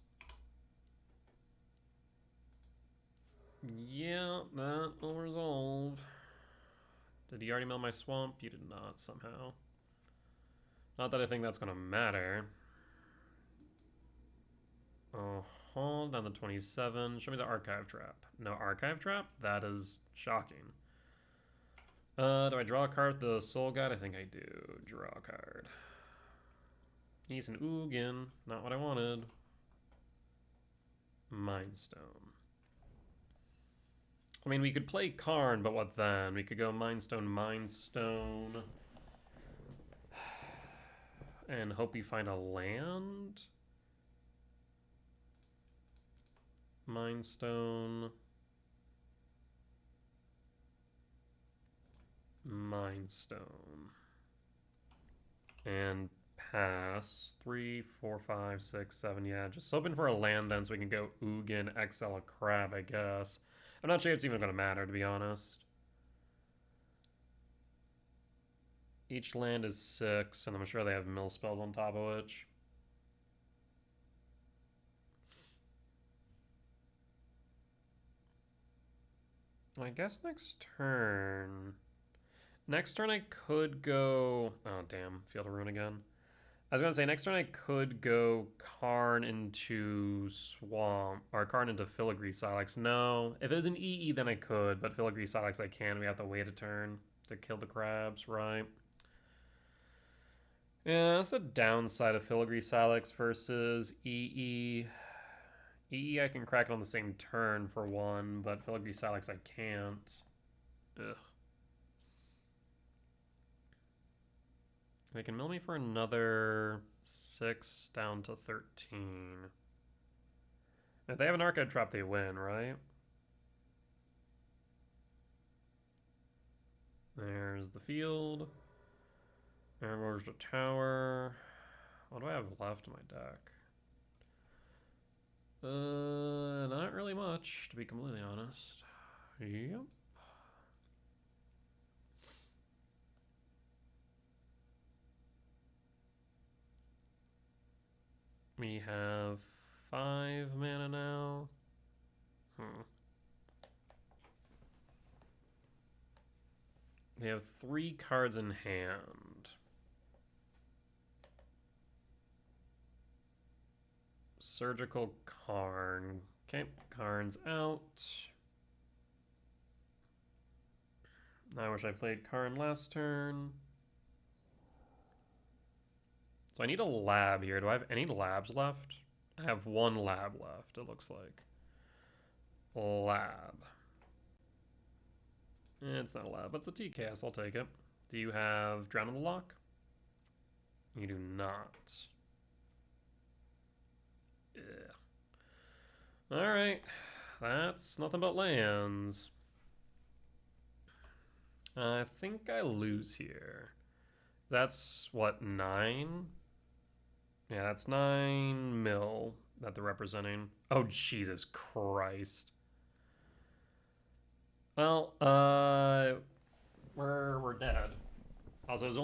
Yeah, that will resolve. Did he already mill my swamp? You did not, somehow. Not that I think that's gonna matter. Oh, hold down to 27. Show me the archive trap. No archive trap? That is shocking. Do I draw a card with the Soul Guide? I think I do. Draw a card. He's an Ugin. Not what I wanted. Mind Stone. I mean, we could play Karn, but what then? We could go Mind Stone, Mind Stone. And hope we find a land? Mind Stone. Mind Stone. And pass. 3, 4, 5, 6, 7. Yeah, just hoping for a land then so we can go Ugin, exile a crab, I guess. I'm not sure it's even going to matter, to be honest. Each land is 6, and I'm sure they have mill spells on top of which. I guess next turn. Next turn I could go... Oh, damn. Field of Ruin again. I was going to say, next turn I could go Karn into Swamp, or Karn into Filigree Silex. No. If it was an EE, then I could, but Filigree Silex I can. We have to wait a turn to kill the crabs, right? Yeah, that's the downside of Filigree Silex versus EE. EE I can crack it on the same turn for one, but Filigree Silex I can't. Ugh. They can mill me for another 6 down to 13. If they have an Archive Trap, they win, right? There's the field. There goes the tower. What do I have left in my deck? Not really much, to be completely honest. Yep. We have 5 mana now. They have 3 cards in hand. Surgical Karn. Okay, Karn's out. I wish I played Karn last turn. So I need a lab here. Do I have any labs left? I have 1 lab left, it looks like. Lab. It's not a lab, it's a TCAS. I'll take it. Do you have Drown in the Lock? You do not. Yeah. Alright. That's nothing but lands. I think I lose here. That's what, 9? Yeah, that's 9 mil that they're representing. Oh, Jesus Christ. Well, we're dead. Also, it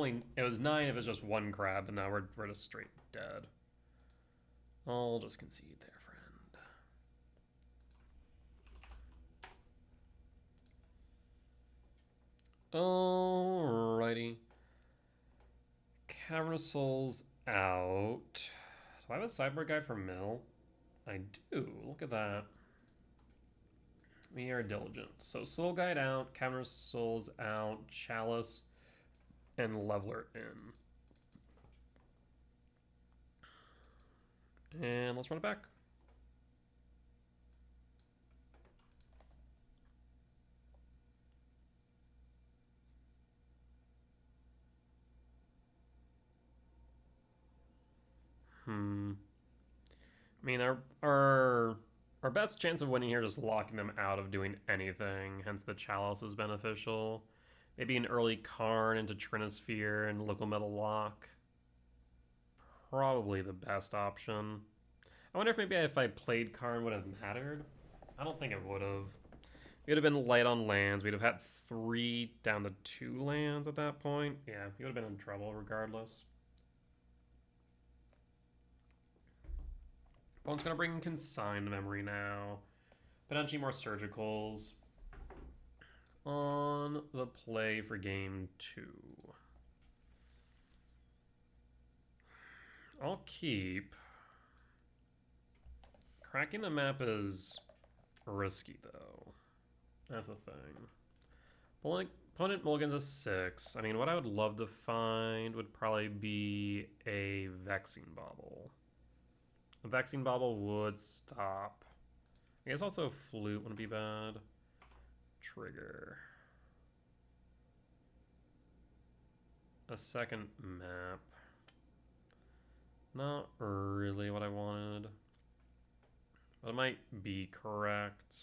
was 9 if it was just 1 crab, and now we're just straight dead. I'll just concede there, friend. Alrighty. Cavern of Souls out. Do I have a sideboard guide for mill? I do. Look at that. We are diligent. So Soul Guide out, Cavern of Souls out, Chalice, and Leveler in. And let's run it back. I mean, our best chance of winning here is just locking them out of doing anything, hence the Chalice is beneficial. Maybe an early Karn into Trinisphere and Local Metal Lock. Probably the best option. I wonder if maybe if I played Karn would have mattered. I don't think it would have. We would have been light on lands. We'd have had 3 down to 2 lands at that point. Yeah, we would have been in trouble regardless. Opponent's going to bring Consigned Memory now. Potentially more Surgicals. On the play for game 2. I'll keep. Cracking the map is risky, though. That's the thing. Opponent mulligans a 6. I mean, what I would love to find would probably be a Vexing Bauble. A Vexing Bauble would stop. I guess also Flute wouldn't be bad. Trigger. A second map. Not really what I wanted. But it might be correct.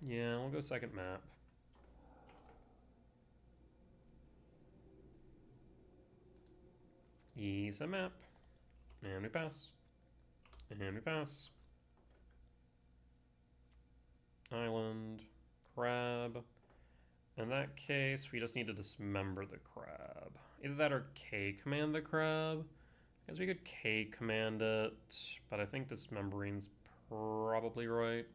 Yeah, we'll go second map. Ease a map. And we pass. And we pass. Island. Crab. In that case, we just need to dismember the crab. Either that or K-command the crab. I guess we could K-command it, but I think dismembering's probably right.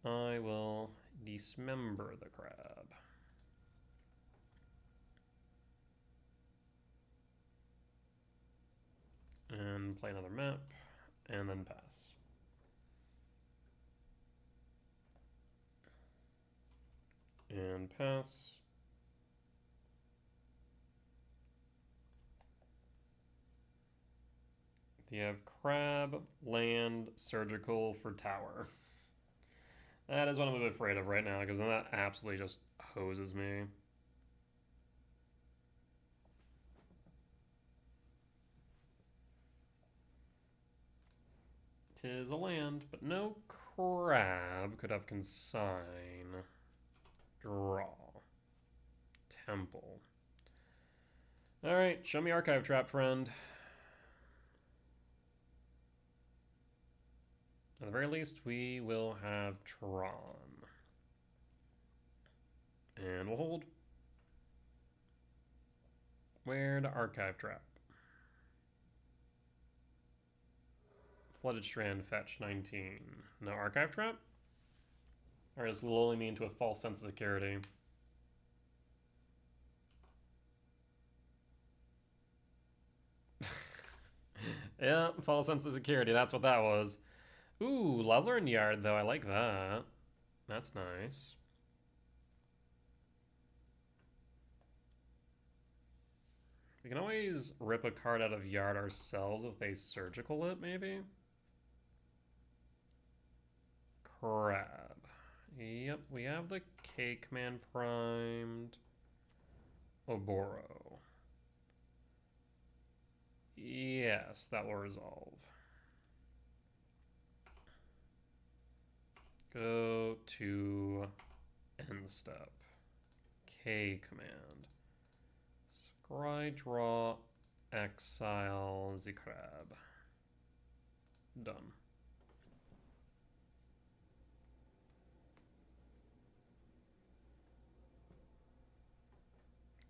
I will dismember the crab. And play another map, and then pass. And pass. You have crab, land, surgical for tower. That is what I'm a bit afraid of right now, because that absolutely just hoses me. Tis a land, but no crab. Could have consign. Draw. Temple. Alright, show me archive trap, friend. At the very least, we will have Tron. And we'll hold. Where to archive trap? Flooded Strand, fetch 19. No archive trap? Or is lulling me into a false sense of security? Yeah, false sense of security, that's what that was. Ooh, Leveler and Yard, though, I like that. That's nice. We can always rip a card out of Yard ourselves if they surgical it, maybe? Crab. Yep, we have the K command primed. Oboro. Yes, that will resolve. Go to end step. K command. Scry, draw, exile, the crab. Done.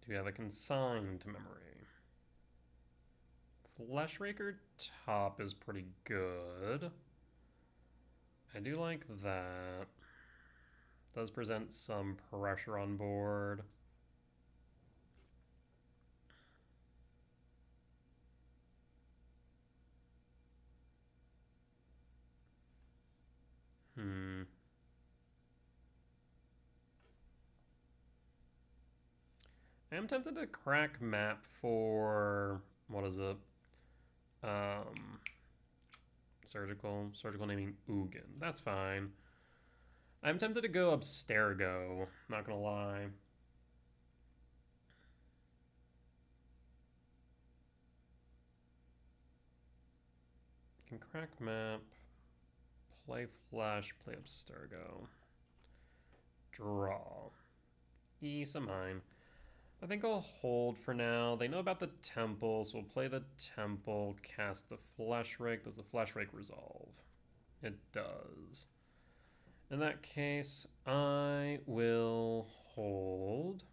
Do we have a consign to memory? Fleshraker top is pretty good. I do like that. Does present some pressure on board. I am tempted to crack map for, what is it? Surgical naming Ugin. That's fine. I'm tempted to go Abstergo, not gonna lie. Can crack map, play flash, play Abstergo. Draw. Ease of mine. I think I'll hold for now. They know about the temple, so we'll play the temple, cast the flesh rake. Does the flesh rake resolve? It does. In that case, I will hold.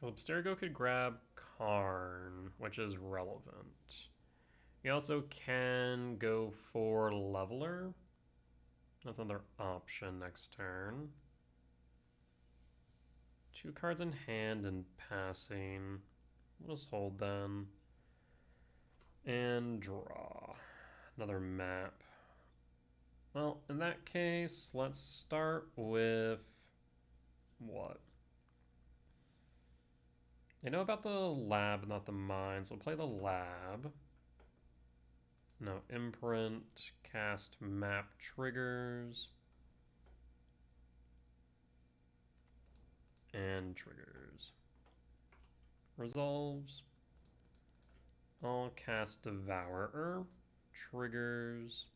Well, Abstergo could grab Karn, which is relevant. We also can go for Leveler. That's another option next turn. 2 cards in hand and passing. We'll just hold then. And draw. Another map. Well, in that case, let's start with what? They know about the lab, not the mine, so we'll play the lab. No imprint. Cast map triggers. And triggers. Resolves. I'll cast Devourer. Triggers.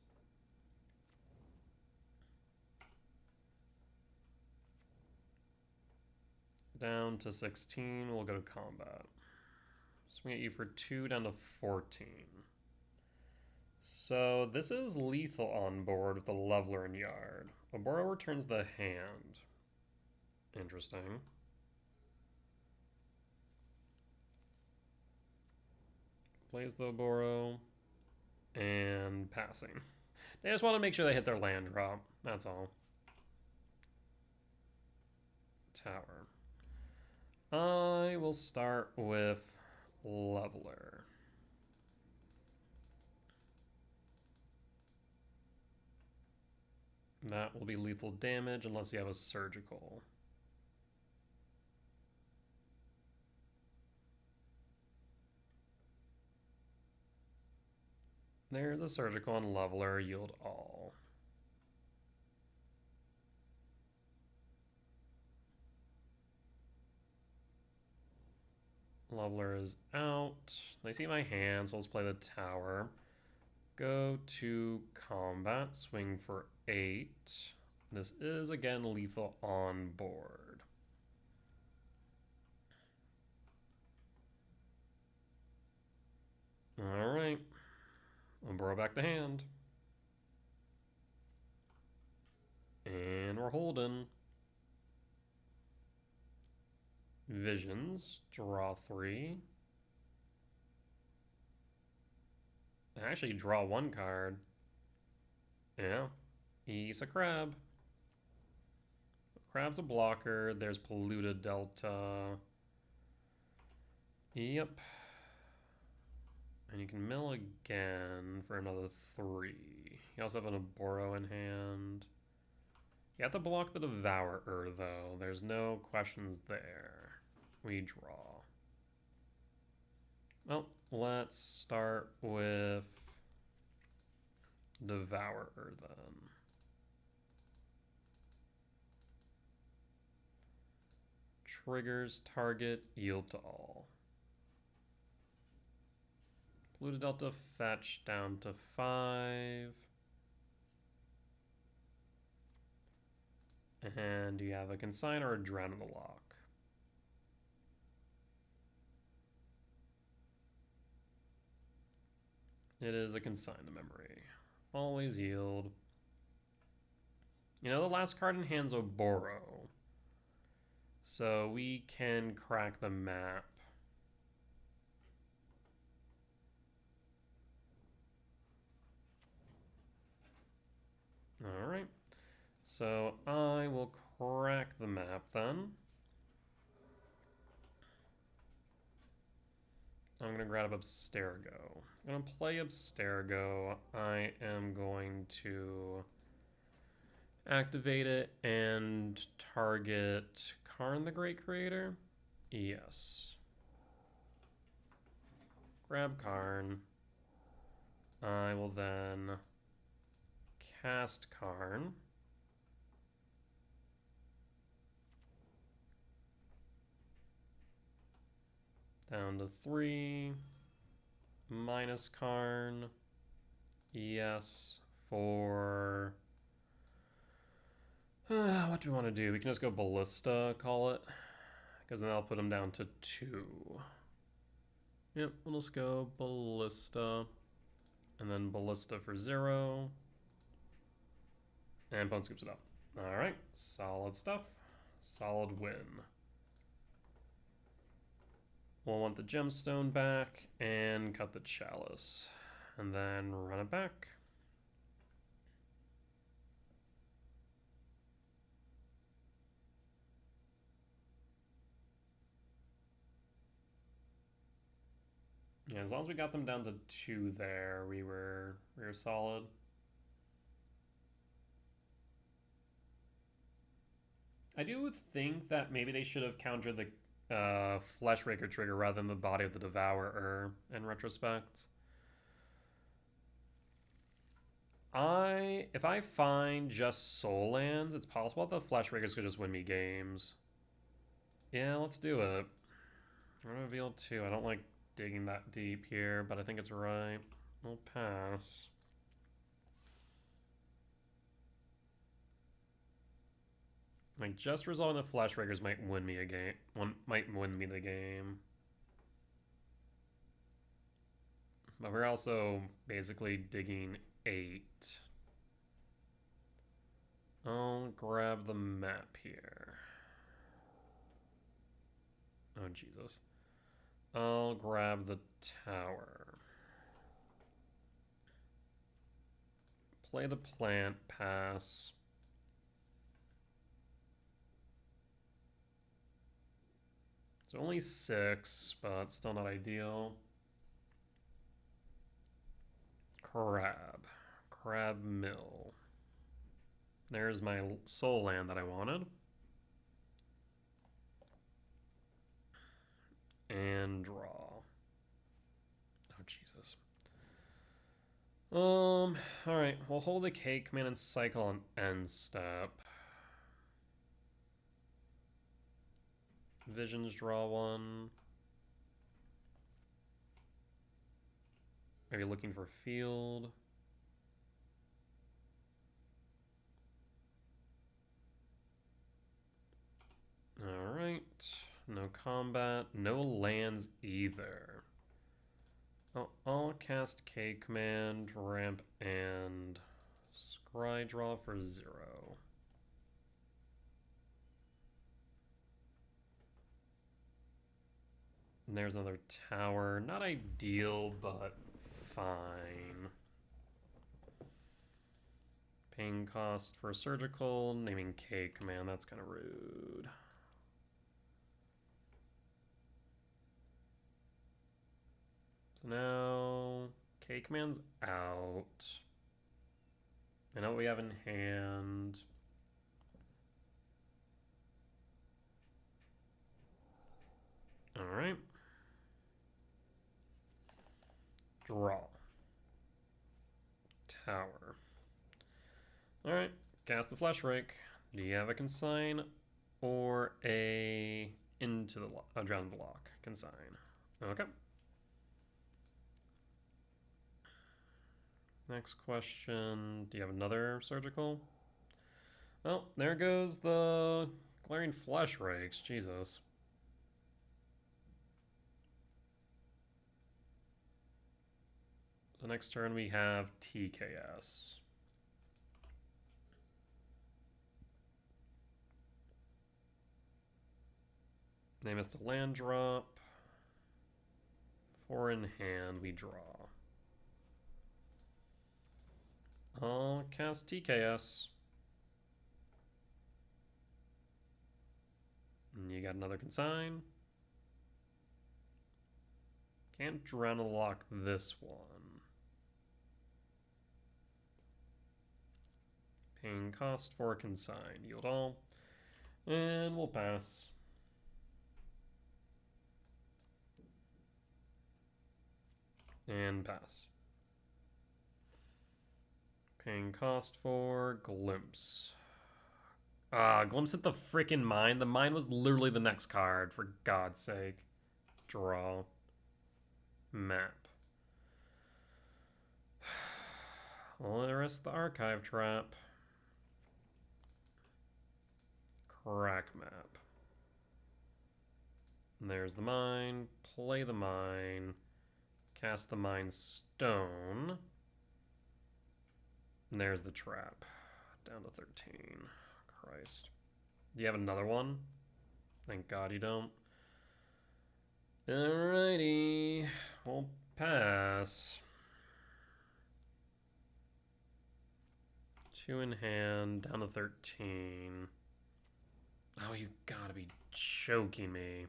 Down to 16, we'll go to combat. Swing at you for 2 down to 14. So this is lethal on board with the leveler in yard. Oboro returns the hand. Interesting. Plays the Oboro. And passing. They just want to make sure they hit their land drop. That's all. Tower. I will start with leveler. That will be lethal damage unless you have a surgical. There's a surgical and leveler, yield all. Leveler is out. They see my hand, so let's play the tower. Go to combat, swing for 8. This is again lethal on board. Alright. I'll borrow back the hand. And we're holding. Visions, draw 3. Actually, draw 1 card. Yeah, he's a crab. Crab's a blocker. There's Polluted Delta. Yep. And you can mill again for another 3. You also have an Oboro in hand. You have to block the Devourer, though. There's no questions there. We draw. Well, let's start with Devourer then. Triggers target, yield to all. Polluted Delta fetch down to 5. And do you have a consign or a drown in the lock? It is a consign to memory. Always yield. You know, the last card in hand's Oboro. So we can crack the map. Alright. So I will crack the map then. I'm going to grab Abstergo. I'm going to play Abstergo. I am going to activate it and target Karn the Great Creator. Yes. Grab Karn. I will then cast Karn. Down to 3. Minus Karn. Yes. For... what do we want to do? We can just go Ballista, call it. Because then I'll put him down to 2. Yep, we'll just go Ballista. And then Ballista for 0. And Bone scoops it up. Alright, solid stuff. Solid win. We'll want the gemstone back and cut the chalice. And then run it back. Yeah, as long as we got them down to 2 there, we were solid. I do think that maybe they should have countered the Fleshraker trigger rather than the Body of the Devourer in retrospect. If I find just soul lands, it's possible that the Fleshbreakers could just win me games. Yeah, let's do it. I'm gonna reveal 2. I don't like digging that deep here, but I think it's right. We'll pass. Like, just resolving the Fleshbreakers might win me a game. Might win me the game. But we're also basically digging 8. I'll grab the map here. Oh, Jesus. I'll grab the tower. Play the plant, pass. It's only 6, but still not ideal. Crab mill. There's my soul land that I wanted. And draw. Oh, Jesus. Alright, we'll hold the K command and cycle on end step. Visions, draw 1. Maybe looking for field. Alright. No combat. No lands either. Oh, I'll cast K command, ramp, and scry draw for 0. And there's another tower. Not ideal, but fine. Paying cost for surgical, naming K command, that's kind of rude. So now K command's out. I know what we have in hand. Alright. Draw. Tower. Alright, cast the Fleshbreak. Do you have a consign or a into the lock, a drown block consign? Okay. Next question, do you have another surgical? Well, there goes the glaring Fleshbreaks, Jesus. The next turn we have TKS. Name is to land drop. 4 in hand, we draw. I'll cast TKS. And you got another consign. Can't drown and lock this one. Paying cost for consign. Yield all. And we'll pass. And pass. Paying cost for Glimpse. Glimpse at the frickin' mine. The mine was literally the next card, for God's sake. Draw. Map. Well, the rest of the archive trap. Crack map. And there's the mine. Play the mine. Cast the mine stone. And there's the trap. Down to 13. Christ. Do you have another one? Thank God you don't. Alrighty. We'll pass. 2 in hand. Down to 13. Oh, you gotta be choking me.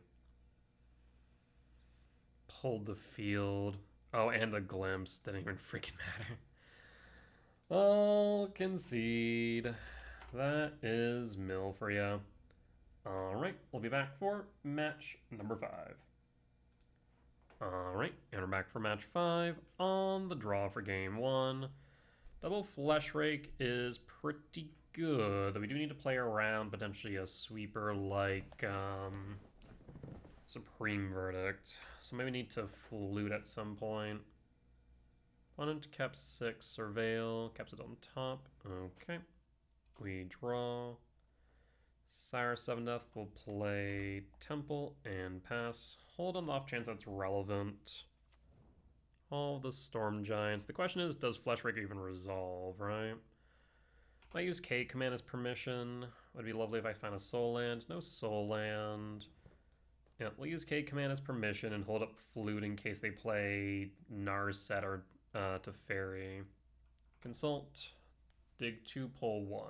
Pulled the field. Oh, and the glimpse. Didn't even freaking matter. I'll concede. That is mill for you. Alright, we'll be back for match number 5. Alright, and we're back for match 5 on the draw for game 1. Double Flesh Rake is pretty good, though we do need to play around potentially a sweeper like Supreme Verdict. So maybe we need to flute at some point. Opponent caps 6, Surveil, caps it on top. Okay. We draw. Sire 7 Death will play Temple and pass. Hold on the off chance that's relevant. All the Storm Giants. The question is, does Fleshraker even resolve, right? I use K command as permission. Would be lovely if I found a soul land. No soul land. Yeah, we'll use K command as permission and hold up Flute in case they play Narset or Teferi. Consult. Dig 2, pull 1.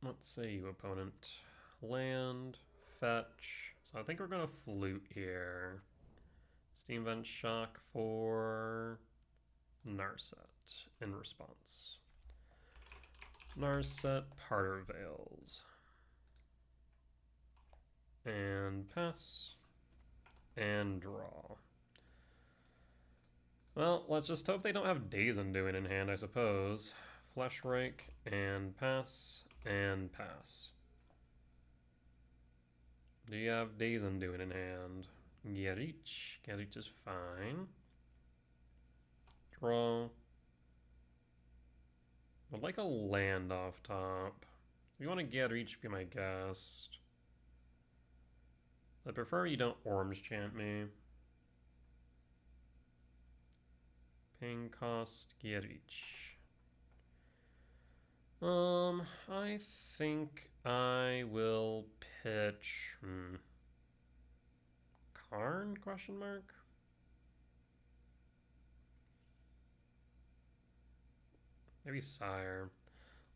What say you, opponent? Land, fetch. So I think we're going to flute here. Steam Vent Shock for Narset in response. Narset, Parter Veils. And pass. And draw. Well, let's just hope they don't have Days Undoing in hand, I suppose. Flesh Rake and pass. And pass. Do you have Days Undoing in hand? Gerich. Gerich is fine. Draw. I'd like a land off top. If you want to Gerich, be my guest. I prefer you don't Orange Chant me. Ping cost Gerich. I think I will pitch Karn, question mark? Maybe Sire.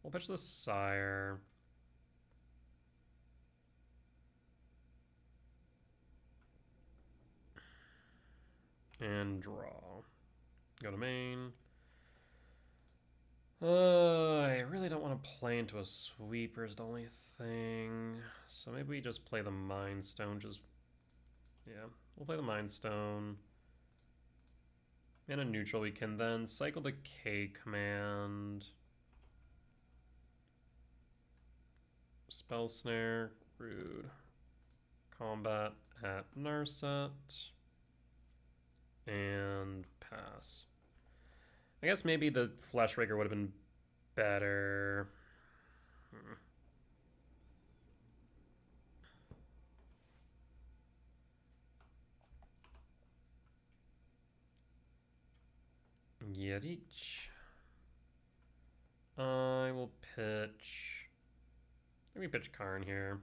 We'll pitch the Sire. And draw. Go to main. I really don't want to play into a sweeper is the only thing. So maybe we just play the Mind Stone. Yeah, we'll play the Mind Stone. And a neutral, we can then cycle the K command. Spell Snare, rude. Combat at Narset. And pass. I guess maybe the Flesh Raker would have been better. Gerich. I will pitch. Let me pitch Karn here.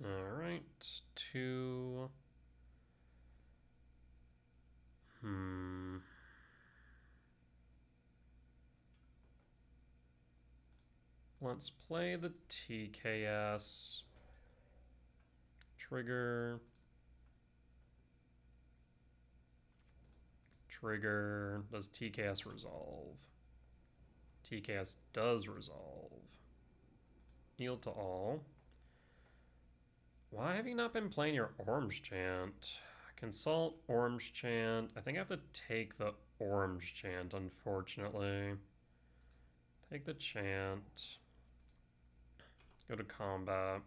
All right, 2. Let's play the TKS. Trigger. Trigger. Does TKS resolve? TKS does resolve. Yield to all. Why have you not been playing your Orange Chant? Consult Orange Chant. I think I have to take the Orange Chant, unfortunately. Take the chant. Go to combat.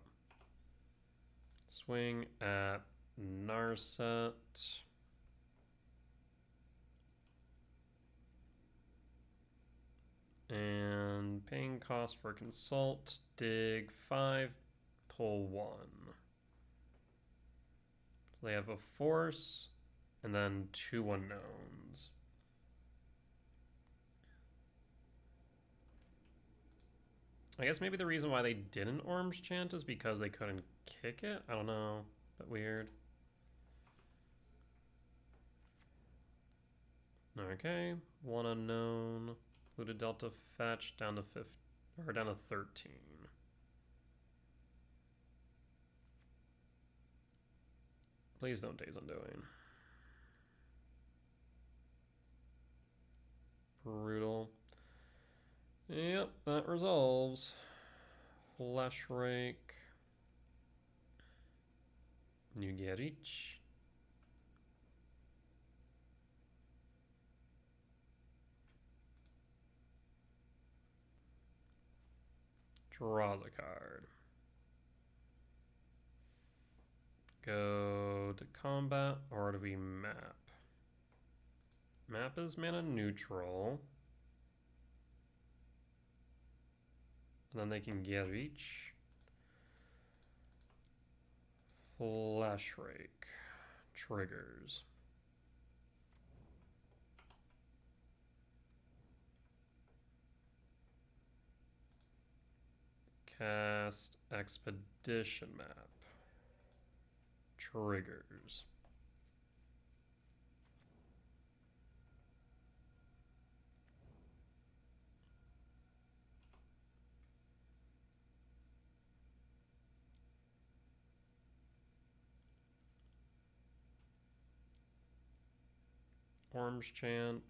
Swing at Narset. And paying cost for consult. Dig 5, pull 1. They have a force and then 2 unknowns. I guess maybe the reason why they didn't Orange Chant is because they couldn't kick it? I don't know. But weird. Okay. 1 unknown. Included Delta fetch down to 15 or down to 13. Please don't Days Undoing. Brutal. Yep, that resolves. Flash Rake. You get each. Draws a card. Go to combat, or do we map? Map is mana neutral. And then they can get each. Flash Rake. Triggers. Cast Expedition Map. Triggers. Orange Chant.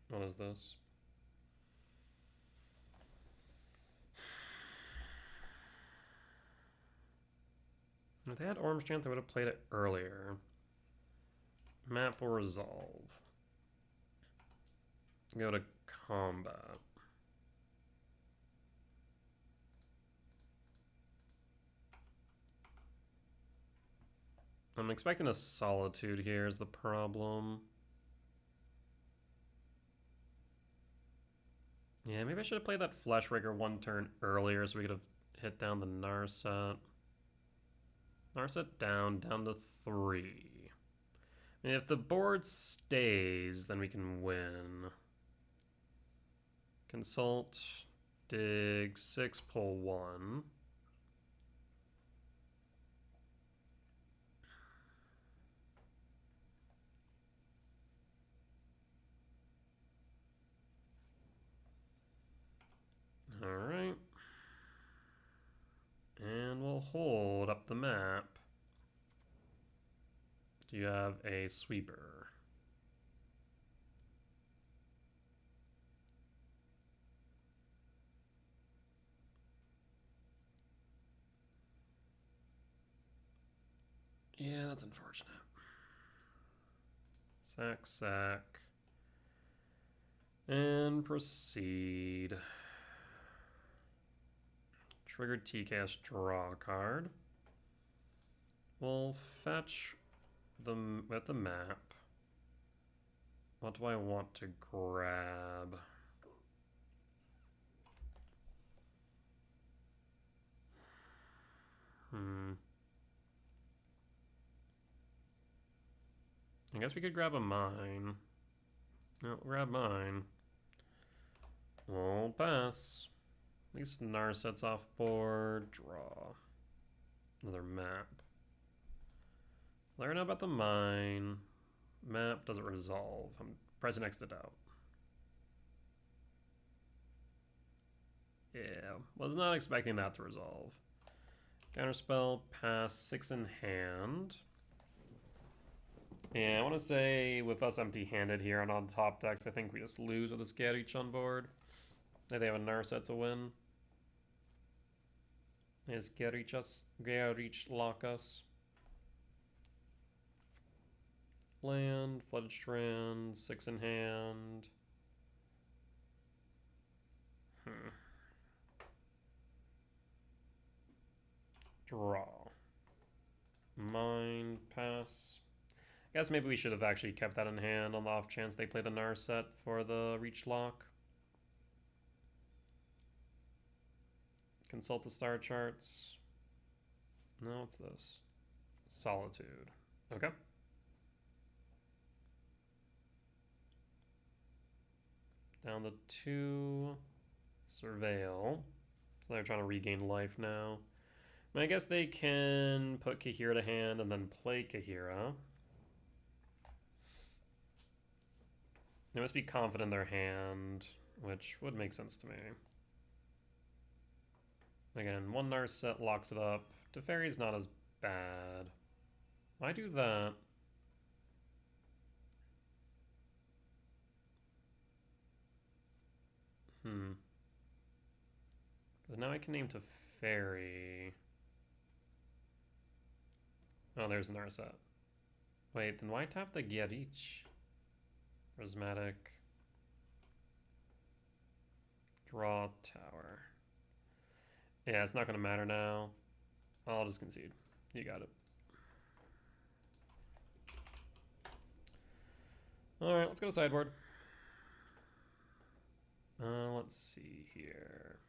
What is this? If they had Orange Chant, they would have played it earlier. Map will resolve. Go to combat. I'm expecting a Solitude here is the problem. Yeah, maybe I should have played that Flash Raker one turn earlier so we could have hit down the Narset. Narset down to 3. I mean, if the board stays, then we can win. Consult, dig, 6, pull 1. Alright. And we'll hold up the map. Do you have a sweeper? Yeah, that's unfortunate. Sack. And proceed. Trigger T-Cast, draw a card. We'll fetch with the map. What do I want to grab? I guess we could grab a mine. No, grab mine. We'll pass. At least Narset's off board. Draw. Another map. Learn about the mine. Map doesn't resolve. I'm pressing X to doubt. Yeah, was not expecting that to resolve. Counterspell, pass, 6 in hand. Yeah, I want to say with us empty-handed here and on top decks, I think we just lose with a Scarich on board. If they have a Narset to win. Is Scarich lock us? Land, Flooded Strand, 6 in hand. Draw. Mine, pass. Guess maybe we should have actually kept that in hand on the off chance they play the Narset for the reach lock. Consult the star charts. No, what's this? Solitude. Okay. Down to 2. Surveil. So they're trying to regain life now. And I guess they can put Kahira to hand and then play Kahira. They must be confident in their hand, which would make sense to me. Again, one Narset locks it up, Teferi's not as bad. Why do that? Because now I can name Teferi. Oh, there's an Narset. Wait, then why tap the Gyarich? Prismatic. Draw tower. Yeah, it's not going to matter now. I'll just concede. You got it. Alright, let's go to sideboard. Let's see here.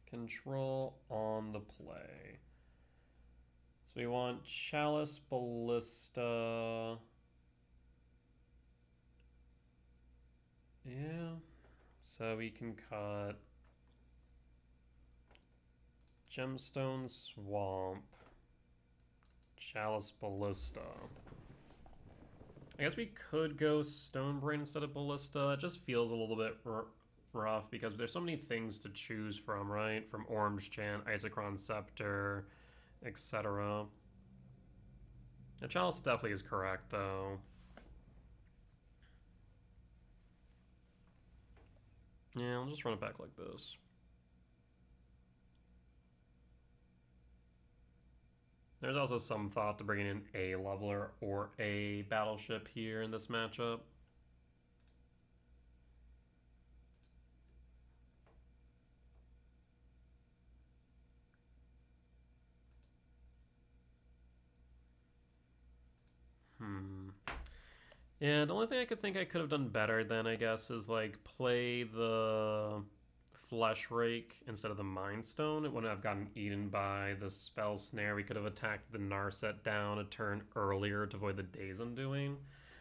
Control on the play. So we want Chalice, Ballista. Yeah. So we can cut Gemstone Swamp, Chalice, Ballista. I guess we could go Stonebrain instead of Ballista. It just feels a little bit rough because there's so many things to choose from, right? From Orange Chant, Isochron Scepter, etc. The Chalice definitely is correct, though. Yeah, I'll just run it back like this. There's also some thought to bringing in a leveler or a battleship here in this matchup. Yeah, the only thing I could think I could have done better then, I guess, is like play the Flesh Rake instead of the Mind Stone. It wouldn't have gotten eaten by the Spell Snare. We could have attacked the Narset down a turn earlier to avoid the Days Undoing.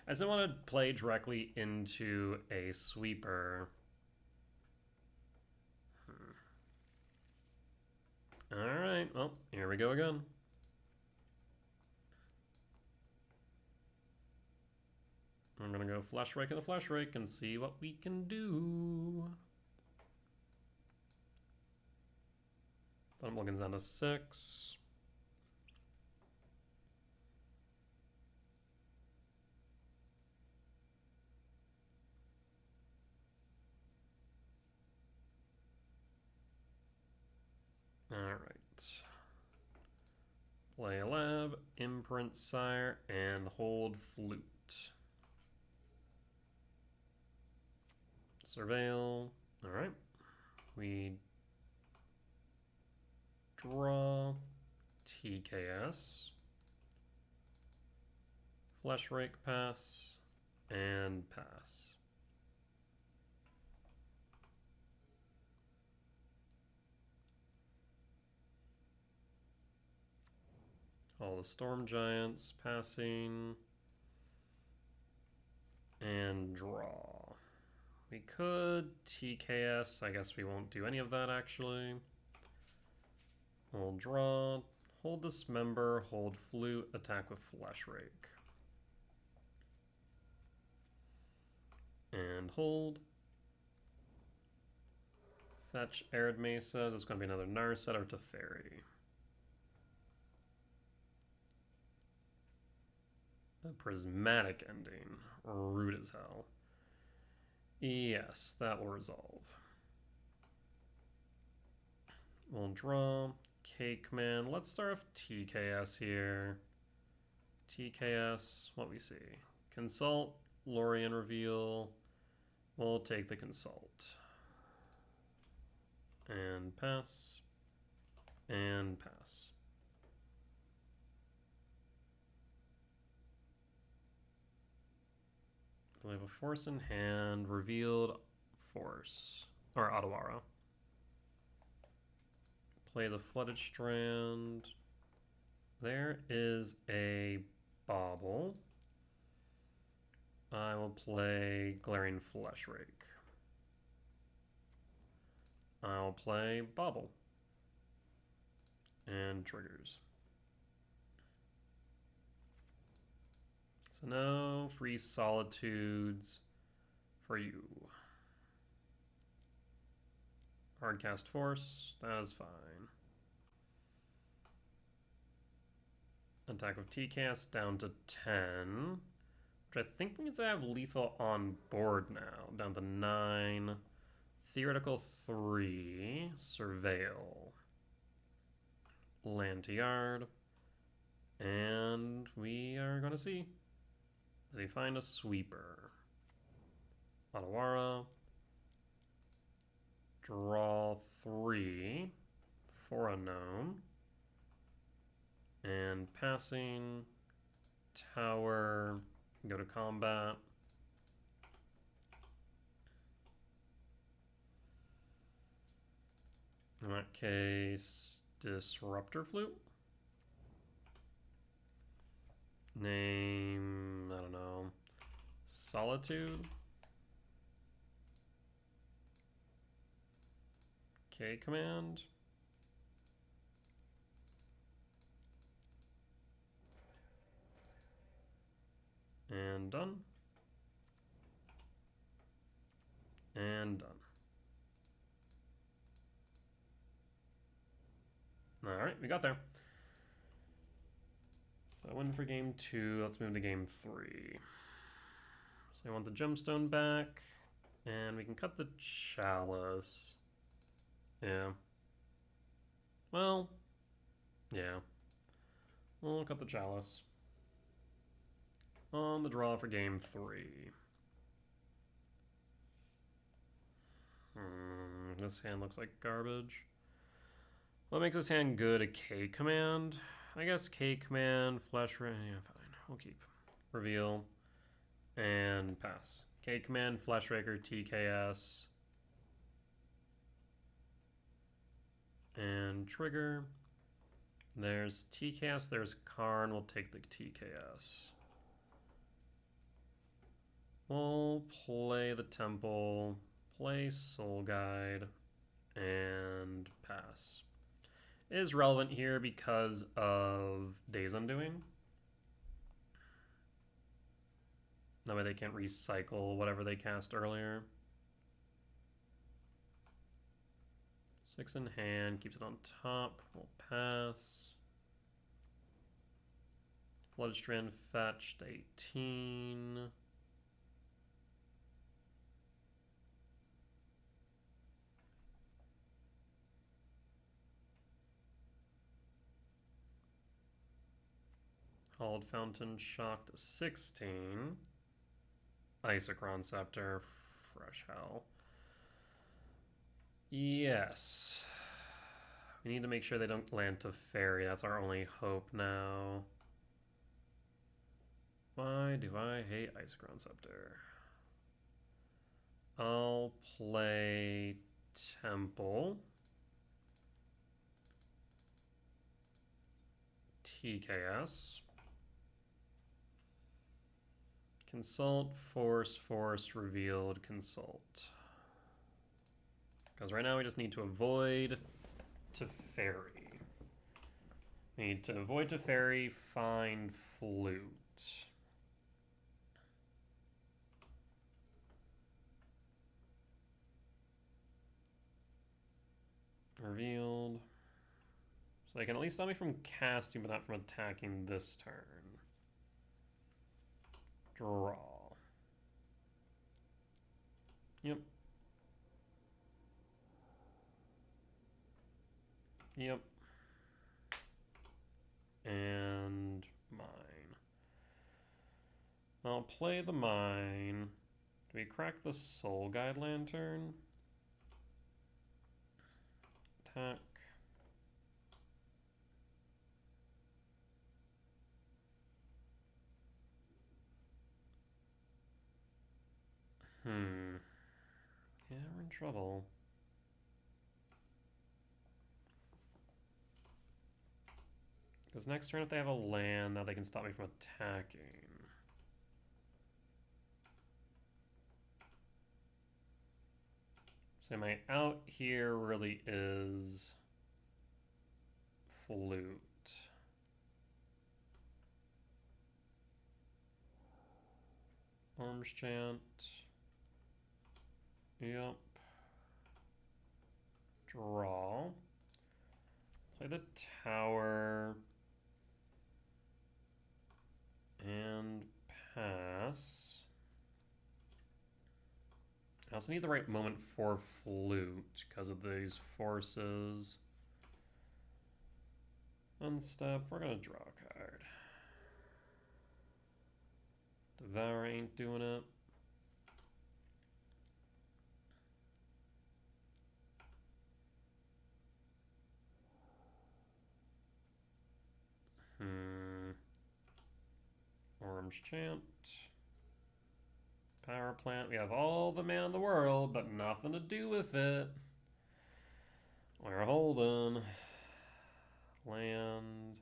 I just didn't want to play directly into a sweeper. Alright, well, here we go again. I'm gonna go Flesh Rake in the Flesh Rake and see what we can do. I'm looking down to 6. Alright. Play a Lab, Imprint Sire, and hold Flute. Surveil. Alright. We draw TKS. Flesh Rake pass. And pass. All the Storm Giants passing. And draw. We could TKS. I guess we won't do any of that actually. We'll draw. Hold Dismember. Hold Flute. Attack with Flesh Rake. And hold. Fetch Arid Mesa. It's going to be another Narset or Teferi. A Prismatic Ending. Rude as hell. Yes, that will resolve. We'll draw. Cake Man. Let's start with TKS here. TKS, what we see. Consult, Lorien Reveal. We'll take the Consult. And pass. And pass. We have a Force in hand, revealed Force, or Otawara. Play the Flooded Strand. There is a Bauble. I will play Glaring Flesh Rake. I'll play Bauble. And triggers. So no free Solitudes for you. Hardcast Force, that is fine. Attack with TCAS down to 10. Which I think means I have lethal on board now. Down to 9. Theoretical 3. Surveil. Land to yard. And we are going to see. They find a sweeper. Otawara. Draw 3. 4 unknown. And passing. Tower. Go to combat. In that case, Disruptor Flute. Name, I don't know, Solitude. K command. And done. And done. Alright, we got there. So I went for game 2. Let's move to game 3. So I want the gemstone back. And we can cut the chalice. Yeah. Well, yeah. We'll cut the chalice. On the draw for game 3. This hand looks like garbage. What makes this hand good? A K command? I guess K command, flash ray, yeah, fine. We'll keep. Reveal. And pass. K command, flash raker, TKS. And trigger. There's TKS, there's Karn. We'll take the TKS. We'll play the temple, play Soul Guide, and pass. It is relevant here because of Days Undoing. That way they can't recycle whatever they cast earlier. 6 in hand, keeps it on top. We'll pass. Flooded Strand fetched 18. Hallowed Fountain shocked 16. Isochron Scepter, fresh hell. Yes. We need to make sure they don't land to Fairy. That's our only hope now. Why do I hate Isochron Scepter? I'll play Temple. TKS. Consult, force, revealed, consult. Because right now we just need to avoid Teferi. We need to avoid Teferi, find Flute. Revealed. So they can at least stop me from casting, but not from attacking this turn. Draw. Yep. Yep. And mine. I'll play the mine. Do we crack the Soul Guide Lantern? Attack. Yeah, we're in trouble. Because next turn, if they have a land, now they can stop me from attacking. So my out here really is Flute. Arms Chant. Yep. Draw. Play the tower. And pass. I also need the right moment for flute because of these forces. Unstep, we're gonna draw a card. Devour ain't doing it. Orange Chant. Power Plant. We have all the mana in the world, but nothing to do with it. We're holding. Land.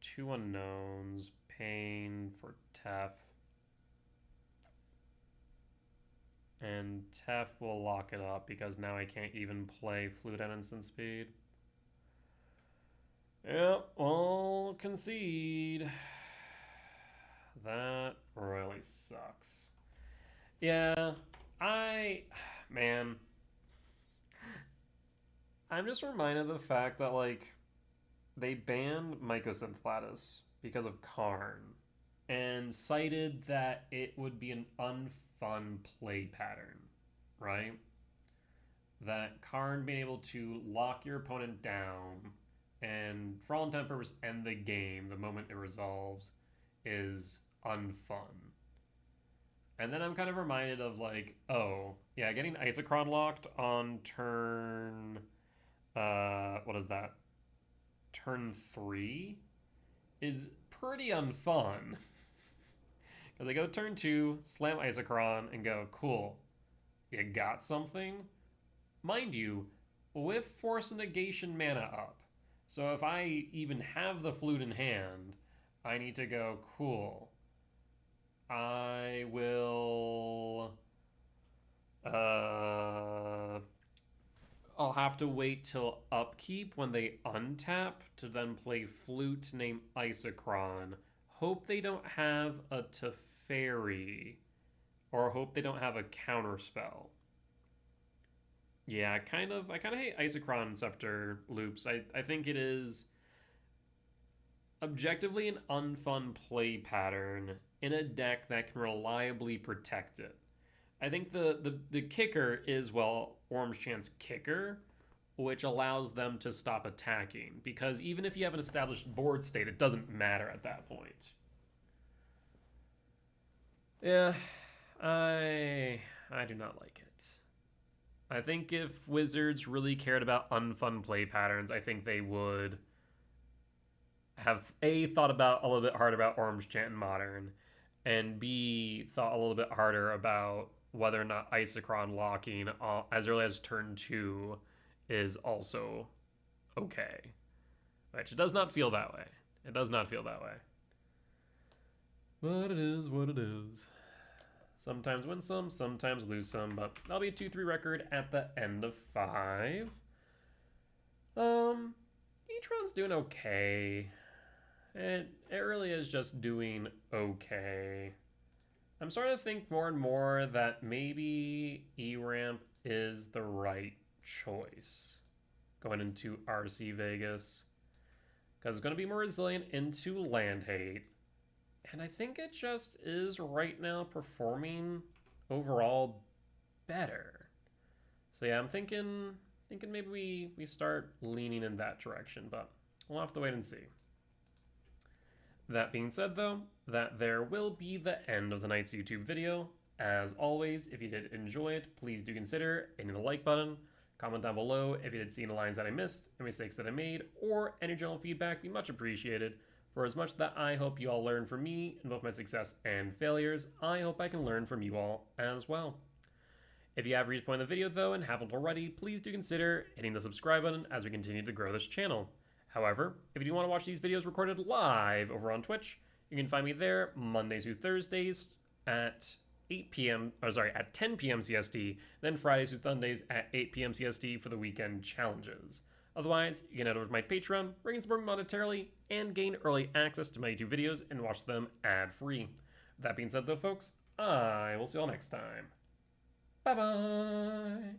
2 unknowns. Pain for Tef. And Tef will lock it up because now I can't even play Flute at instant speed. Yep, I'll concede. That really sucks. Yeah, man. I'm just reminded of the fact that, like, they banned Mycosynth Lattice because of Karn and cited that it would be an unfun play pattern, right? That Karn being able to lock your opponent down and, for all intent and purpose, end the game the moment it resolves is unfun. And then I'm kind of reminded of, like, oh, yeah, getting Isochron locked on turn... what is that? Turn 3 is pretty unfun. Because I go turn 2, slam Isochron, and go, cool, you got something? Mind you, with Force Negation mana up. So if I even have the flute in hand, I need to go, cool. I will... I'll have to wait till upkeep when they untap to then play Flute named Isochron. Hope they don't have a Teferi. Or hope they don't have a counterspell. Yeah, I kind of hate Isochron Scepter loops. I think it is objectively an unfun play pattern in a deck that can reliably protect it. I think the kicker is, well, Orange Chant's kicker, which allows them to stop attacking. Because even if you have an established board state, it doesn't matter at that point. Yeah, I do not like it. I think if Wizards really cared about unfun play patterns, I think they would have A, thought about a little bit harder about Orange Chant in Modern, and B, thought a little bit harder about whether or not Isochron locking as early as turn 2 is also okay. Which it does not feel that way. It does not feel that way. But it is what it is. Sometimes win some, sometimes lose some, but that'll be a 2-3 record at the end of 5. E-Tron's doing okay. It really is just doing okay. I'm starting to think more and more that maybe E-Ramp is the right choice going into RC Vegas. Because it's going to be more resilient into land hate. And I think it just is right now performing overall better. So yeah, I'm thinking maybe we start leaning in that direction, but we'll have to wait and see. That being said though, that there will be the end of tonight's YouTube video. As always, if you did enjoy it, please do consider hitting the like button. Comment down below if you did see any lines that I missed, any mistakes that I made, or any general feedback. Be much appreciated. For as much that I hope you all learn from me in both my success and failures, I hope I can learn from you all as well. If you have reached the point of the video though and haven't already, please do consider hitting the subscribe button as we continue to grow this channel. However, if you do want to watch these videos recorded live over on Twitch, you can find me there Mondays through Thursdays at 10 p.m. CST, then Fridays through Sundays at 8 p.m. CST for the weekend challenges. Otherwise, you can head over to my Patreon, where you can support me monetarily and gain early access to my YouTube videos and watch them ad-free. That being said though, folks, I will see you all next time. Bye-bye!